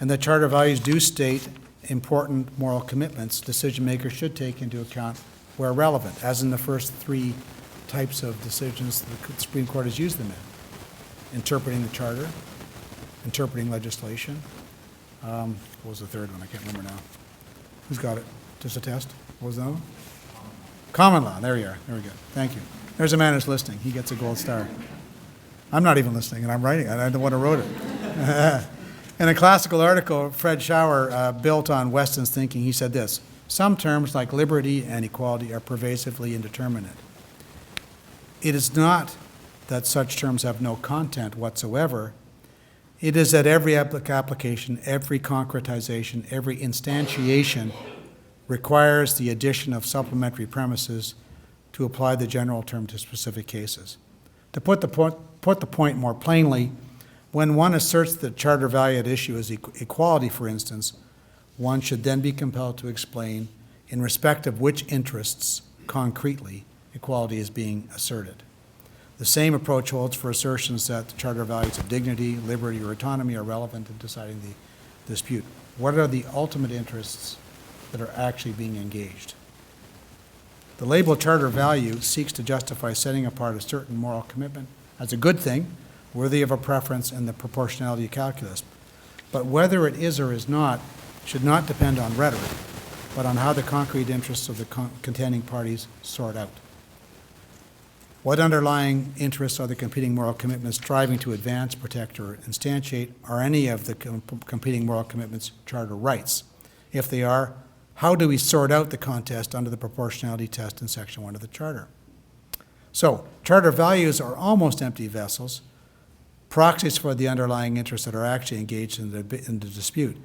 and that charter values do state important moral commitments decision makers should take into account where relevant, as in the first three types of decisions the Supreme Court has used them in. Interpreting the Charter, interpreting legislation. What was the third one? I can't remember now. Who's got it? Just a test? What was that one? Common law. There you are. There we go. Thank you. There's a man who's listening. He gets a gold star. I'm not even listening, and I'm writing. I'm the one who wrote it. In a classical article, Fred Schauer built on Weston's thinking, he said this: some terms like liberty and equality are pervasively indeterminate. It is not that such terms have no content whatsoever. It is that every application, every concretization, every instantiation requires the addition of supplementary premises to apply the general term to specific cases. To put the point more plainly, when one asserts that charter value at issue is equality, for instance, one should then be compelled to explain in respect of which interests, concretely, equality is being asserted. The same approach holds for assertions that the charter values of dignity, liberty, or autonomy are relevant in deciding the dispute. What are the ultimate interests that are actually being engaged? The label charter value seeks to justify setting apart a certain moral commitment as a good thing, worthy of a preference in the proportionality calculus. But whether it is or is not should not depend on rhetoric, but on how the concrete interests of the contending parties sort out. What underlying interests are the competing moral commitments striving to advance, protect, or instantiate? Are any of the competing moral commitments charter rights? If they are, how do we sort out the contest under the proportionality test in Section 1 of the Charter? So, Charter values are almost empty vessels, proxies for the underlying interests that are actually engaged in the dispute.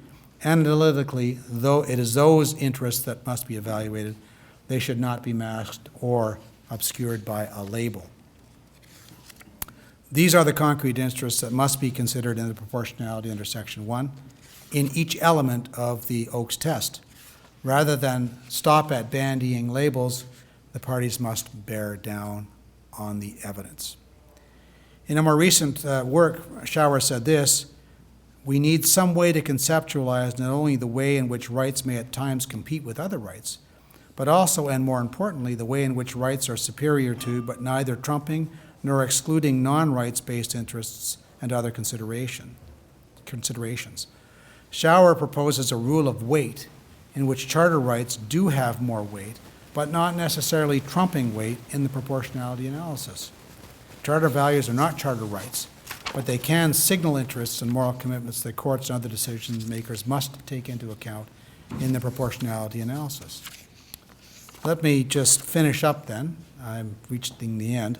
Analytically, though it is those interests that must be evaluated, they should not be masked or obscured by a label. These are the concrete interests that must be considered in the proportionality under Section 1 in each element of the Oakes test. Rather than stop at bandying labels, the parties must bear down on the evidence. In a more recent work, Schauer said this: we need some way to conceptualize not only the way in which rights may at times compete with other rights, but also, and more importantly, the way in which rights are superior to, but neither trumping nor excluding non-rights-based interests and other considerations. Schauer proposes a rule of weight in which charter rights do have more weight, but not necessarily trumping weight in the proportionality analysis. Charter values are not charter rights, but they can signal interests and moral commitments that courts and other decision makers must take into account in the proportionality analysis. Let me just finish up then. I'm reaching the end.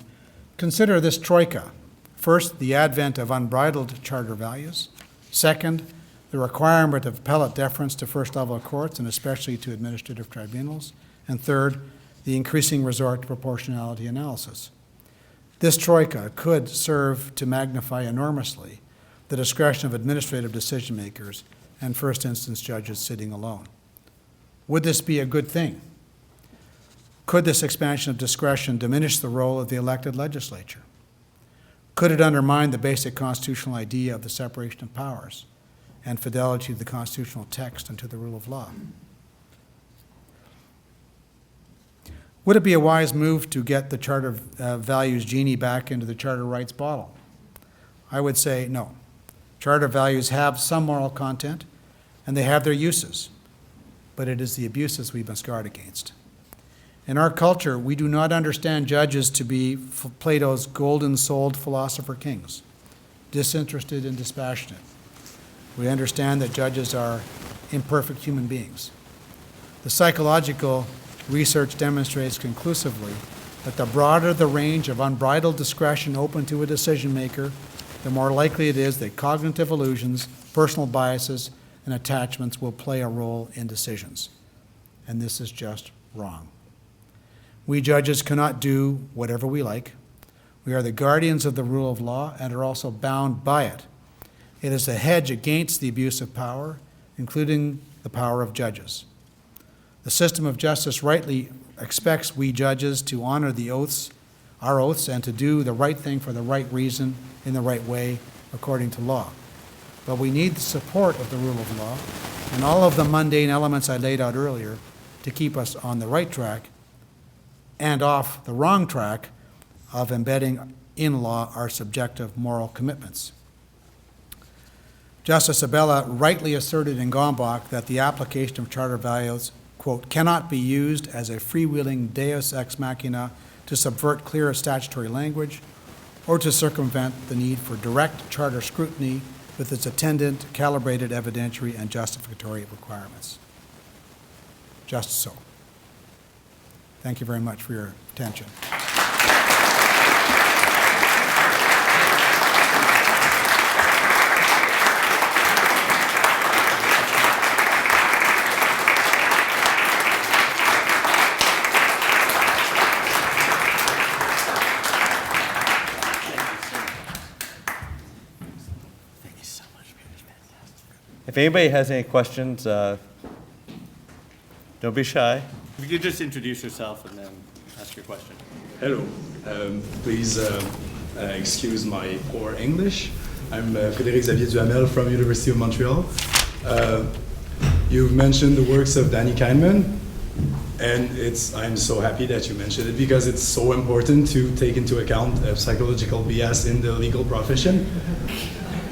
Consider this troika. First, the advent of unbridled charter values. Second, the requirement of appellate deference to first-level courts and especially to administrative tribunals. And third, the increasing resort to proportionality analysis. This troika could serve to magnify enormously the discretion of administrative decision makers and first instance judges sitting alone. Would this be a good thing? Could this expansion of discretion diminish the role of the elected legislature? Could it undermine the basic constitutional idea of the separation of powers and fidelity to the constitutional text and to the rule of law? Would it be a wise move to get the charter values genie back into the charter rights bottle? I would say no. Charter values have some moral content, and they have their uses, but it is the abuses we must guard against. In our culture, we do not understand judges to be Plato's golden-souled philosopher kings, disinterested and dispassionate. We understand that judges are imperfect human beings. The psychological research demonstrates conclusively that the broader the range of unbridled discretion open to a decision maker, the more likely it is that cognitive illusions, personal biases, and attachments will play a role in decisions. And this is just wrong. We judges cannot do whatever we like. We are the guardians of the rule of law and are also bound by it. It is a hedge against the abuse of power, including the power of judges. The system of justice rightly expects we judges to honor the oaths, our oaths, and to do the right thing for the right reason in the right way according to law. But we need the support of the rule of law and all of the mundane elements I laid out earlier to keep us on the right track and off the wrong track of embedding in law our subjective moral commitments. Justice Abella rightly asserted in Gombach that the application of charter values, quote, cannot be used as a freewheeling deus ex machina to subvert clear statutory language or to circumvent the need for direct charter scrutiny with its attendant calibrated evidentiary and justificatory requirements. Just so. Thank you very much for your attention. If anybody has any questions, don't be shy. You could just introduce yourself and then ask your question. Hello. Please excuse my poor English. I'm Frédéric Xavier Duhamel from University of Montreal. You've mentioned the works of Danny Kahneman, and I'm so happy that you mentioned it because it's so important to take into account psychological bias in the legal profession.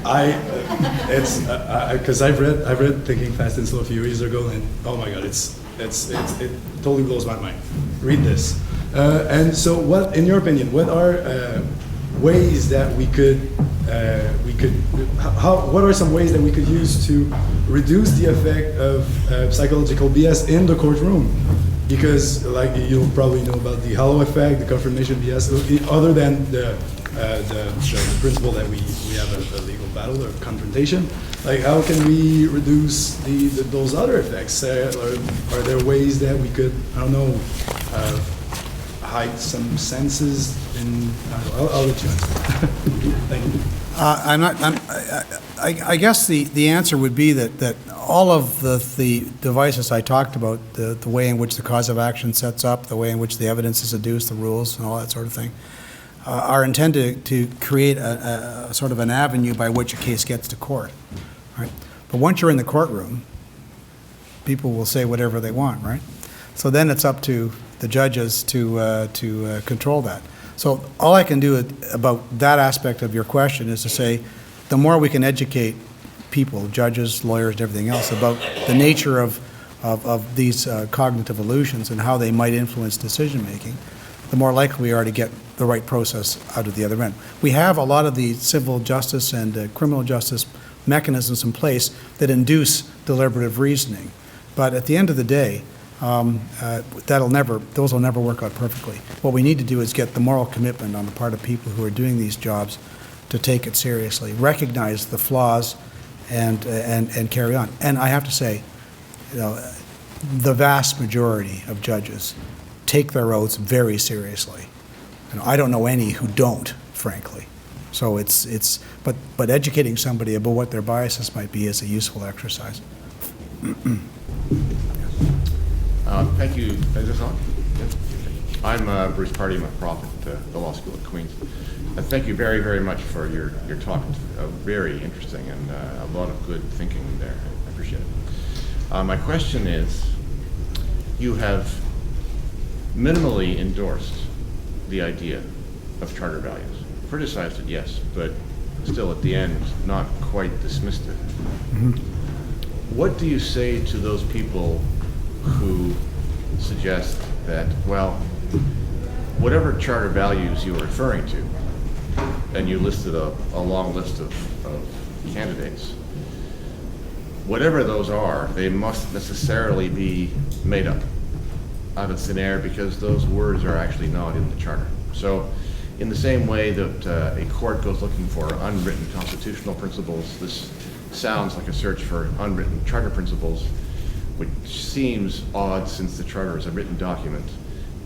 Because I've read Thinking Fast and Slow a few years ago, and oh my God, it totally blows my mind. Read this. And so, what, in your opinion, what are ways that we could we could, what are some ways that we could use to reduce the effect of psychological BS in the courtroom? Because, like, you'll probably know about the halo effect, the confirmation BS, other than the principle that we have a legal battle or confrontation. Like, how can we reduce those other effects? Are there ways that we could, I don't know, hide some senses in, I don't know, I'll let you answer. Thank you. I guess the answer would be that all of the devices I talked about, the way in which the cause of action sets up, the way in which the evidence is adduced, the rules and all that sort of thing, are intended to create a sort of an avenue by which a case gets to court, right? But once you're in the courtroom, people will say whatever they want, right? So then it's up to the judges to control that. So all I can do about that aspect of your question is to say, the more we can educate people, judges, lawyers, and everything else, about the nature of these cognitive illusions and how they might influence decision-making, the more likely we are to get the right process out of the other end. We have a lot of the civil justice and criminal justice mechanisms in place that induce deliberative reasoning. But at the end of the day, those will never work out perfectly. What we need to do is get the moral commitment on the part of people who are doing these jobs to take it seriously, recognize the flaws, and carry on. And I have to say, the vast majority of judges take their oaths very seriously. I don't know any who don't, frankly. So but educating somebody about what their biases might be is a useful exercise. Thank you. Is this on? Yeah. I'm Bruce Party. I'm a prof at the Law School at Queens. Thank you very, very much for your talk. Very interesting and a lot of good thinking there. I appreciate it. My question is, you have minimally endorsed the idea of charter values. Criticized it, yes, but still at the end, not quite dismissed it. Mm-hmm. What do you say to those people who suggest that, well, whatever charter values you were referring to, and you listed a long list of candidates, whatever those are, they must necessarily be made up out of thin air because those words are actually not in the charter. So in the same way that a court goes looking for unwritten constitutional principles, this sounds like a search for unwritten charter principles, which seems odd since the charter is a written document.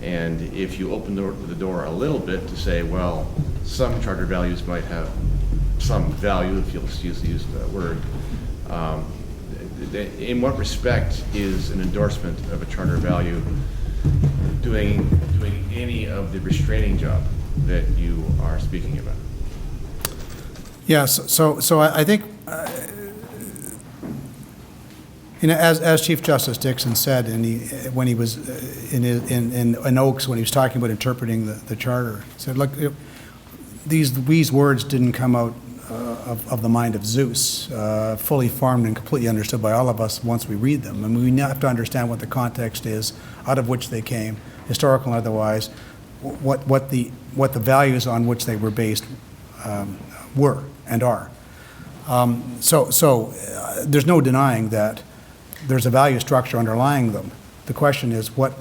And if you open the door a little bit to say, well, some charter values might have some value, if you'll use the word, in what respect is an endorsement of a charter value doing any of the restraining job that you are speaking about? Yes, so I think, as Chief Justice Dixon said, when he was in Oaks, when he was talking about interpreting the charter, he said, look, these words didn't come out of the mind of Zeus, fully formed and completely understood by all of us once we read them. And we have to understand what the context is, out of which they came, historical and otherwise, what the values on which they were based were and are. So there's no denying that there's a value structure underlying them. The question is what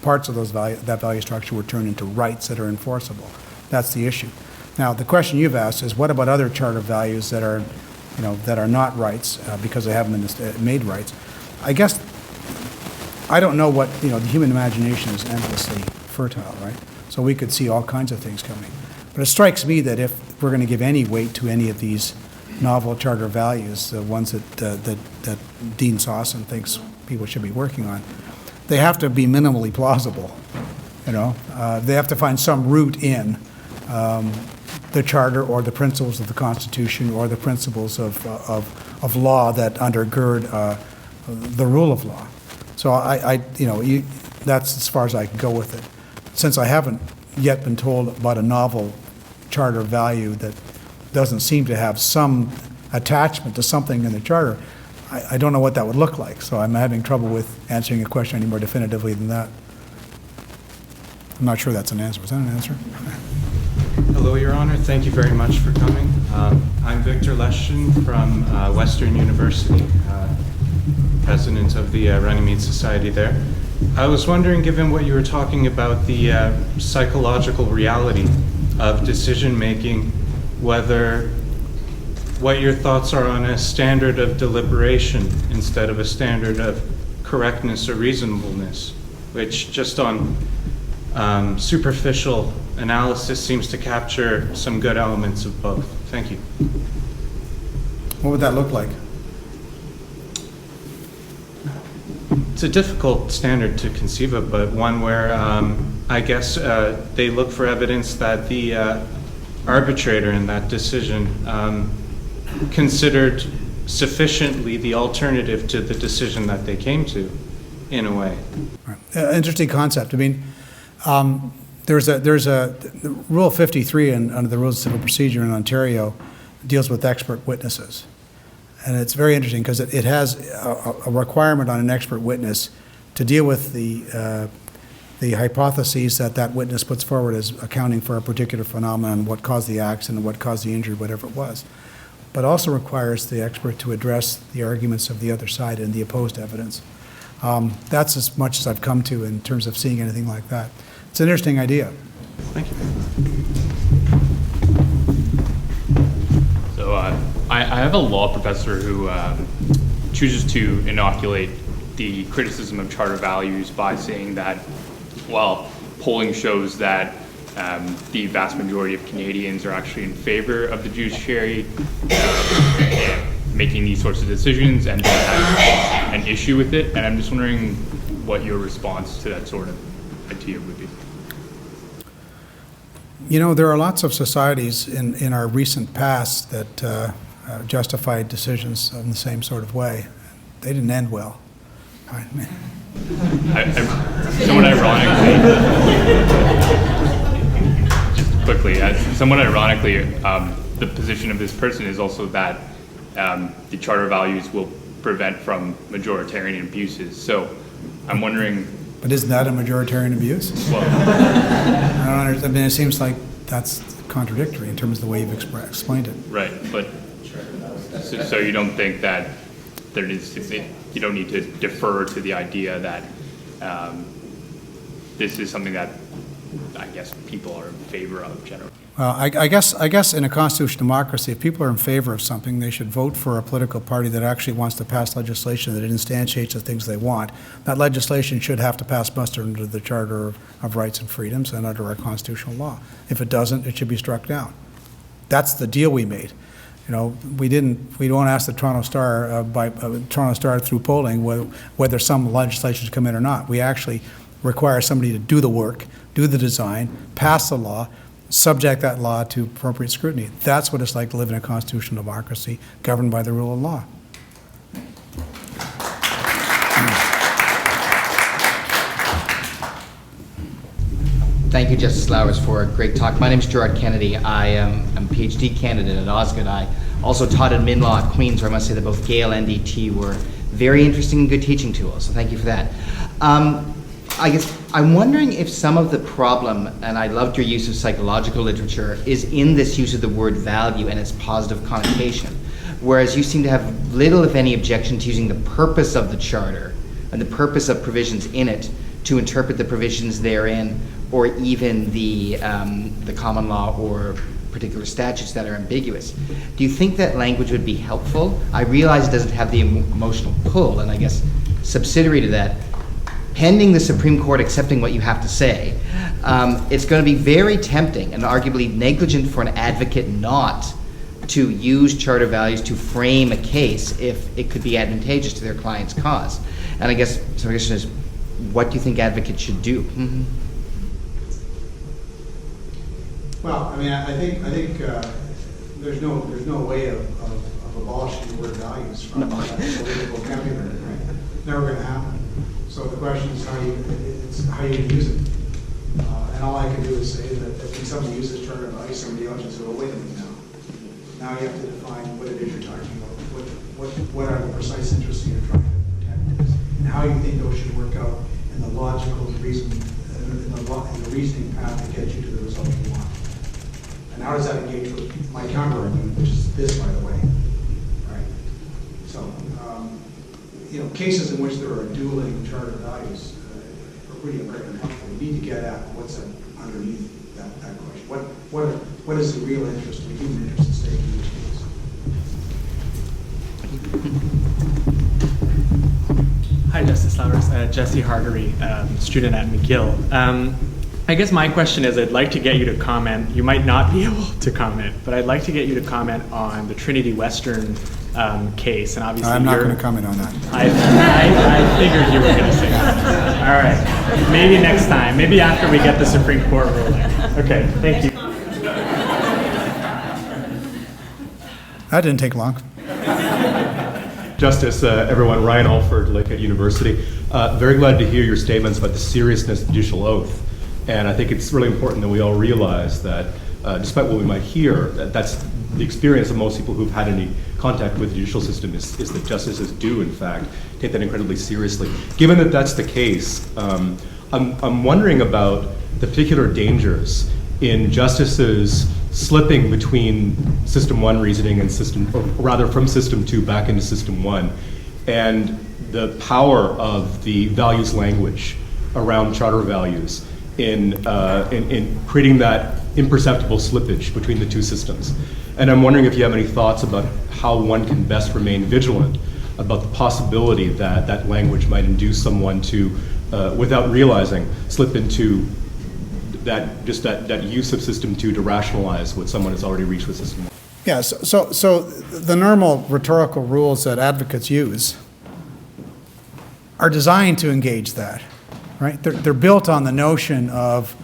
parts of that value structure were turned into rights that are enforceable. That's the issue. Now, the question you've asked is what about other charter values that are not rights because they haven't been made rights? I guess I don't know what, the human imagination is endlessly fertile, right? So we could see all kinds of things coming. But it strikes me that if we're going to give any weight to any of these novel charter values, the ones that Dean Sossin thinks people should be working on, they have to be minimally plausible. They have to find some root in the charter or the principles of the Constitution or the principles of law that undergird the rule of law. So that's as far as I can go with it. Since I haven't yet been told about a novel charter value that doesn't seem to have some attachment to something in the charter, I don't know what that would look like. So I'm having trouble with answering a question any more definitively than that. I'm not sure that's an answer. Was that an answer? Hello, Your Honor. Thank you very much for coming. I'm Victor Leschen from Western University, president of the Runnymede Society there. I was wondering, given what you were talking about, the psychological reality of decision-making, what your thoughts are on a standard of deliberation instead of a standard of correctness or reasonableness, which just on superficial analysis seems to capture some good elements of both. Thank you. What would that look like? It's a difficult standard to conceive of, but one where I guess they look for evidence that the arbitrator in that decision considered sufficiently the alternative to the decision that they came to, in a way. Interesting concept. I mean, there's a Rule 53 under the Rules of Civil Procedure in Ontario deals with expert witnesses. And it's very interesting because it has a requirement on an expert witness to deal with the hypotheses that witness puts forward as accounting for a particular phenomenon, what caused the accident, what caused the injury, whatever it was. But also requires the expert to address the arguments of the other side and the opposed evidence. That's as much as I've come to in terms of seeing anything like that. It's an interesting idea. Thank you. So I have a law professor who chooses to inoculate the criticism of charter values by saying that, well, polling shows that the vast majority of Canadians are actually in favor of the judiciary making these sorts of decisions and don't have an issue with it. And I'm just wondering what your response to that sort of idea would be. You know, there are lots of societies in our recent past that justified decisions in the same sort of way. They didn't end well. Somewhat ironically, just quickly, somewhat ironically, the position of this person is also that the charter values will prevent from majoritarian abuses. So I'm wondering. But isn't that a majoritarian abuse? Well, I don't understand. I mean, it seems like that's contradictory in terms of the way you've explained it. right, but so you don't think that you don't need to defer to the idea that this is something that I guess people are in favor of generally. Well, I guess in a constitutional democracy, if people are in favor of something, they should vote for a political party that actually wants to pass legislation that instantiates the things they want. That legislation should have to pass muster under the Charter of Rights and Freedoms and under our constitutional law. If it doesn't, it should be struck down. That's the deal we made. You know, we don't ask the Toronto Star through polling whether some legislation should come in or not. We actually require somebody to do the work, do the design, pass the law, subject that law to appropriate scrutiny. That's what it's like to live in a constitutional democracy governed by the rule of law. Thank you, Justice Lauwers, for a great talk. My name is Gerard Kennedy. I am a PhD candidate at Osgoode. I also taught admin law at Queen's, where I must say that both Gale and DT were very interesting and good teaching tools, so thank you for that. I guess I'm wondering if some of the problem, and I loved your use of psychological literature, is in this use of the word value and its positive connotation, whereas you seem to have little, if any, objection to using the purpose of the Charter and the purpose of provisions in it to interpret the provisions therein, or even the common law or particular statutes that are ambiguous. Do you think that language would be helpful? I realize it doesn't have the emotional pull, and I guess subsidiary to that, pending the Supreme Court accepting what you have to say, it's going to be very tempting and arguably negligent for an advocate not to use charter values to frame a case if it could be advantageous to their client's cause. And I guess so my question is, what do you think advocates should do? Mm-hmm. Well, I mean, I think there's no way of abolishing the word values from that political vocabulary, right? Never going to happen. So the question is how you use it. And all I can do is say that when somebody uses charter values, somebody else will say, well, wait a minute now. Now you have to define what it is you're talking about. What are the precise interests you're trying to protect, and how you think those should work out in the logical reasoning, in the reasoning path to get you to the result you want. And And how does that engage with my counter-argument, which is this, by the way, right? So, cases in which there are dueling charter values are really very uncomfortable. We need to get at what's underneath that question. What is the real interest, the human interest at stake in each case? Hi, Justice Lauwers. Jesse Hargery, student at McGill. I guess my question is, I'd like to get you to comment. You might not be able to comment, but I'd like to get you to comment on the Trinity Western case. And obviously, I'm not going to comment on that. I figured you were going to say that. All right. Maybe next time. Maybe after we get the Supreme Court ruling. Okay. Thank you. That didn't take long. Justice, everyone, Ryan Alford, Lakehead University. Very glad to hear your statements about the seriousness of the judicial oath. And I think it's really important that we all realize that despite what we might hear, that's the experience of most people who've had any contact with the judicial system is that justices do, in fact, take that incredibly seriously. Given that that's the case, I'm wondering about the particular dangers in justices slipping between System 1 reasoning and from System 2 back into System 1, and the power of the values language around charter values in creating that imperceptible slippage between the two systems. And I'm wondering if you have any thoughts about how one can best remain vigilant about the possibility that that language might induce someone to, without realizing, slip into that use of System 2 to rationalize what someone has already reached with System 1. Yeah, so the normal rhetorical rules that advocates use are designed to engage that, right? They're built on the notion of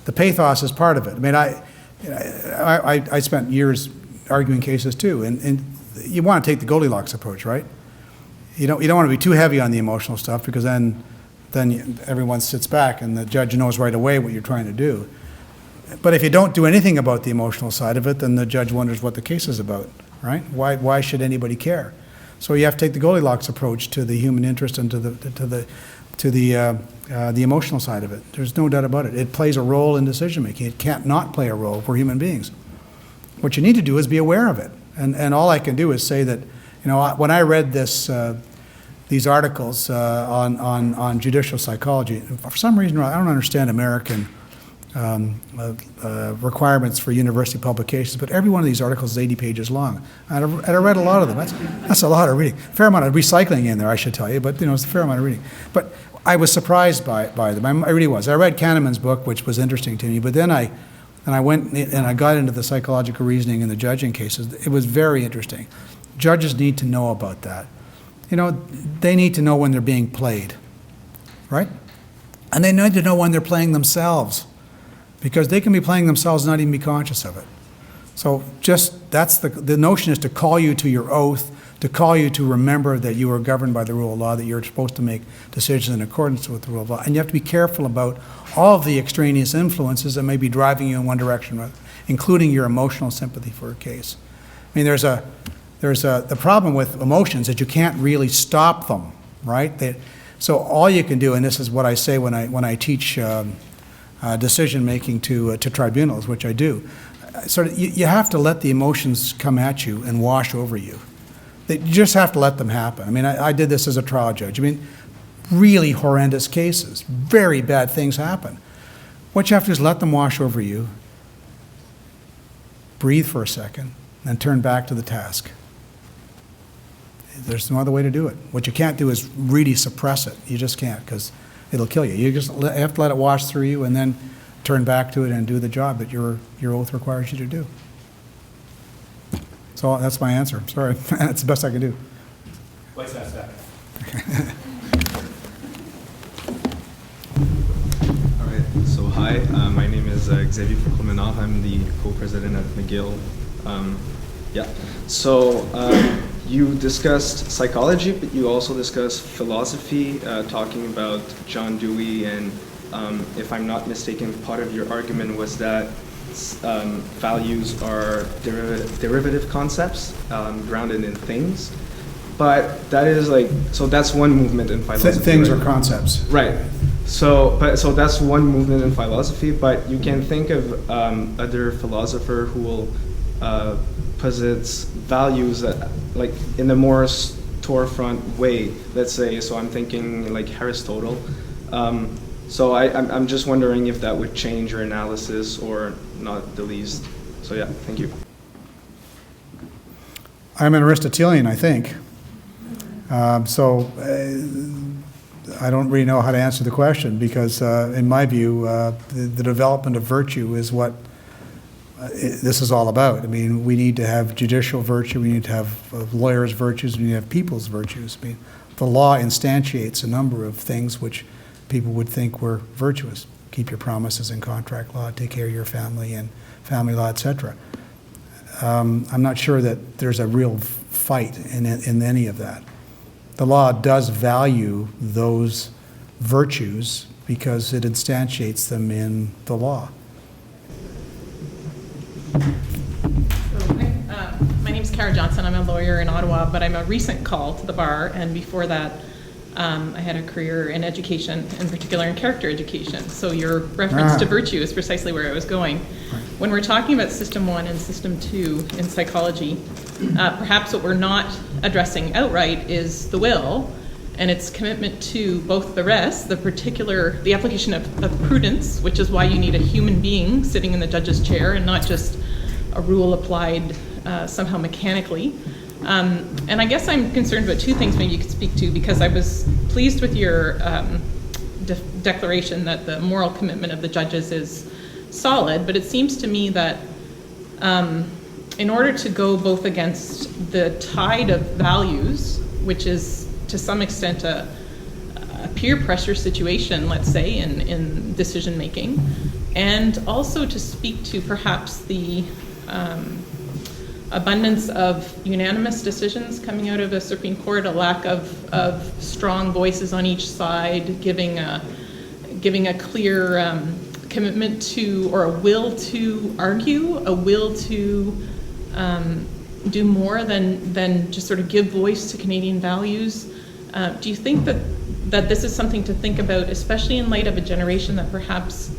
the pathos is part of it. I mean, I spent years arguing cases too, and you want to take the Goldilocks approach, right? You don't want to be too heavy on the emotional stuff, because then everyone sits back and the judge knows right away what you're trying to do. But if you don't do anything about the emotional side of it, then the judge wonders what the case is about, right? Why should anybody care? So you have to take the Goldilocks approach to the human interest and to the emotional side of it. There's no doubt about it. It plays a role in decision making. It can't not play a role for human beings. What you need to do is be aware of it. And all I can do is say that, when I read these articles on judicial psychology, for some reason I don't understand American requirements for university publications, but every one of these articles is 80 pages long. And I read a lot of them. That's a lot of reading. Fair amount of recycling in there, I should tell you, but it's a fair amount of reading. But I was surprised by them. I really was. I read Kahneman's book, which was interesting to me, but then I went and I got into the psychological reasoning in the judging cases. It was very interesting. Judges need to know about that. They need to know when they're being played, right? And they need to know when they're playing themselves, because they can be playing themselves and not even be conscious of it. So that's the notion is to call you to your oath, to call you to remember that you are governed by the rule of law, that you're supposed to make decisions in accordance with the rule of law. And you have to be careful about all of the extraneous influences that may be driving you in one direction, including your emotional sympathy for a case. I mean, the problem with emotions is you can't really stop them, right? So all you can do, and this is what I say when I teach decision making to tribunals, which I do, so you have to let the emotions come at you and wash over you. You just have to let them happen. I mean, I did this as a trial judge. I mean, really horrendous cases, very bad things happen. What you have to do is let them wash over you, breathe for a second, and turn back to the task. There's no other way to do it. What you can't do is really suppress it. You just can't, because it'll kill you. You just have to let it wash through you and then turn back to it and do the job that your oath requires you to do. So that's my answer. Sorry. That's the best I can do. Let's ask that. All right. So hi, my name is Xavier Foucault-Menard. I'm the co-president at McGill. So you discussed psychology, but you also discussed philosophy, talking about John Dewey, and if I'm not mistaken, part of your argument was that values are derivative concepts grounded in things. But that is so that's one movement in philosophy. Things are concepts. Right. So that's one movement in philosophy, but you can think of other philosopher who will posits values like in a more storefront way, let's say. So I'm thinking like Aristotle. So I'm just wondering if that would change your analysis or not the least. So yeah, thank you. I'm an Aristotelian, I think. I don't really know how to answer the question because, in my view, the development of virtue is what this is all about. I mean, we need to have judicial virtue, we need to have lawyers' virtues, we need to have people's virtues. I mean, the law instantiates a number of things which people would think were virtuous. Keep your promises in contract law, take care of your family and family law, etc. I'm not sure that there's a real fight in any of that. The law does value those virtues because it instantiates them in the law. My name's Kara Johnson. I'm a lawyer in Ottawa, but I'm a recent call to the bar, and before that, I had a career in education, in particular in character education. So your reference to virtue is precisely where I was going. When we're talking about System 1 and System 2 in psychology, perhaps what we're not addressing outright is the will and its commitment to both the rest, the application of prudence, which is why you need a human being sitting in the judge's chair and not just a rule applied somehow mechanically. And I guess I'm concerned about two things maybe you could speak to, because I was pleased with your declaration that the moral commitment of the judges is solid, but it seems to me that in order to go both against the tide of values, which is to some extent a peer pressure situation, let's say, in decision making, and also to speak to perhaps the abundance of unanimous decisions coming out of a Supreme Court, a lack of strong voices on each side, giving a clear commitment to, or a will to argue, a will to do more than just sort of give voice to Canadian values. Do you think that this is something to think about, especially in light of a generation that perhaps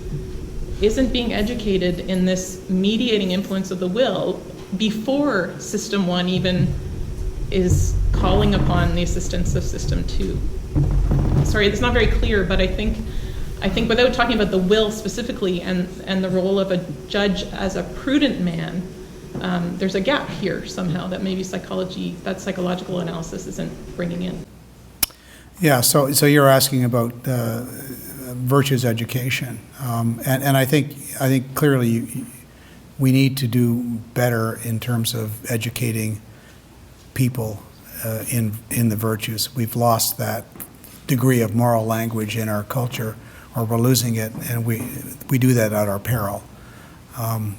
isn't being educated in this mediating influence of the will before System 1 even is calling upon the assistance of System 2? Sorry, it's not very clear, but I think without talking about the will specifically and the role of a judge as a prudent man, there's a gap here somehow that maybe that psychological analysis isn't bringing in. Yeah, so you're asking about virtues education, and I think clearly we need to do better in terms of educating people in the virtues. We've lost that degree of moral language in our culture, or we're losing it, and we do that at our peril. And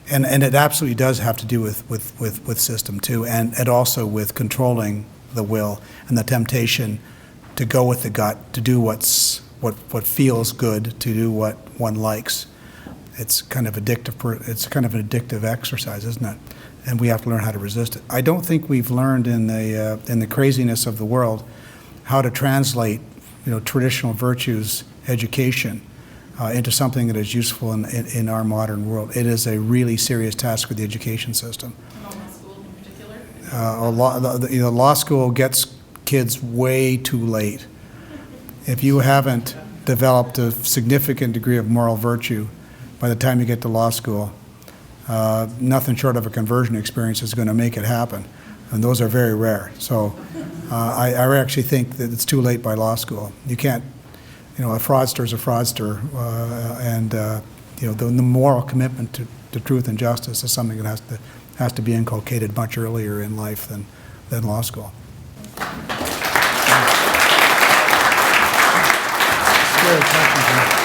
it absolutely does have to do with System 2, and also with controlling the will and the temptation to go with the gut, to do what feels good, to do what one likes. It's kind of addictive. It's kind of an addictive exercise, isn't it? And we have to learn how to resist it. I don't think we've learned in the craziness of the world how to translate, traditional virtues education into something that is useful in our modern world. It is a really serious task for the education system. Law school in particular? Law school gets kids way too late. If you haven't developed a significant degree of moral virtue by the time you get to law school, nothing short of a conversion experience is going to make it happen, and those are very rare. So I actually think that it's too late by law school. You can't, a fraudster is a fraudster, and the moral commitment to truth and justice is something that has to be inculcated much earlier in life than law school. Good.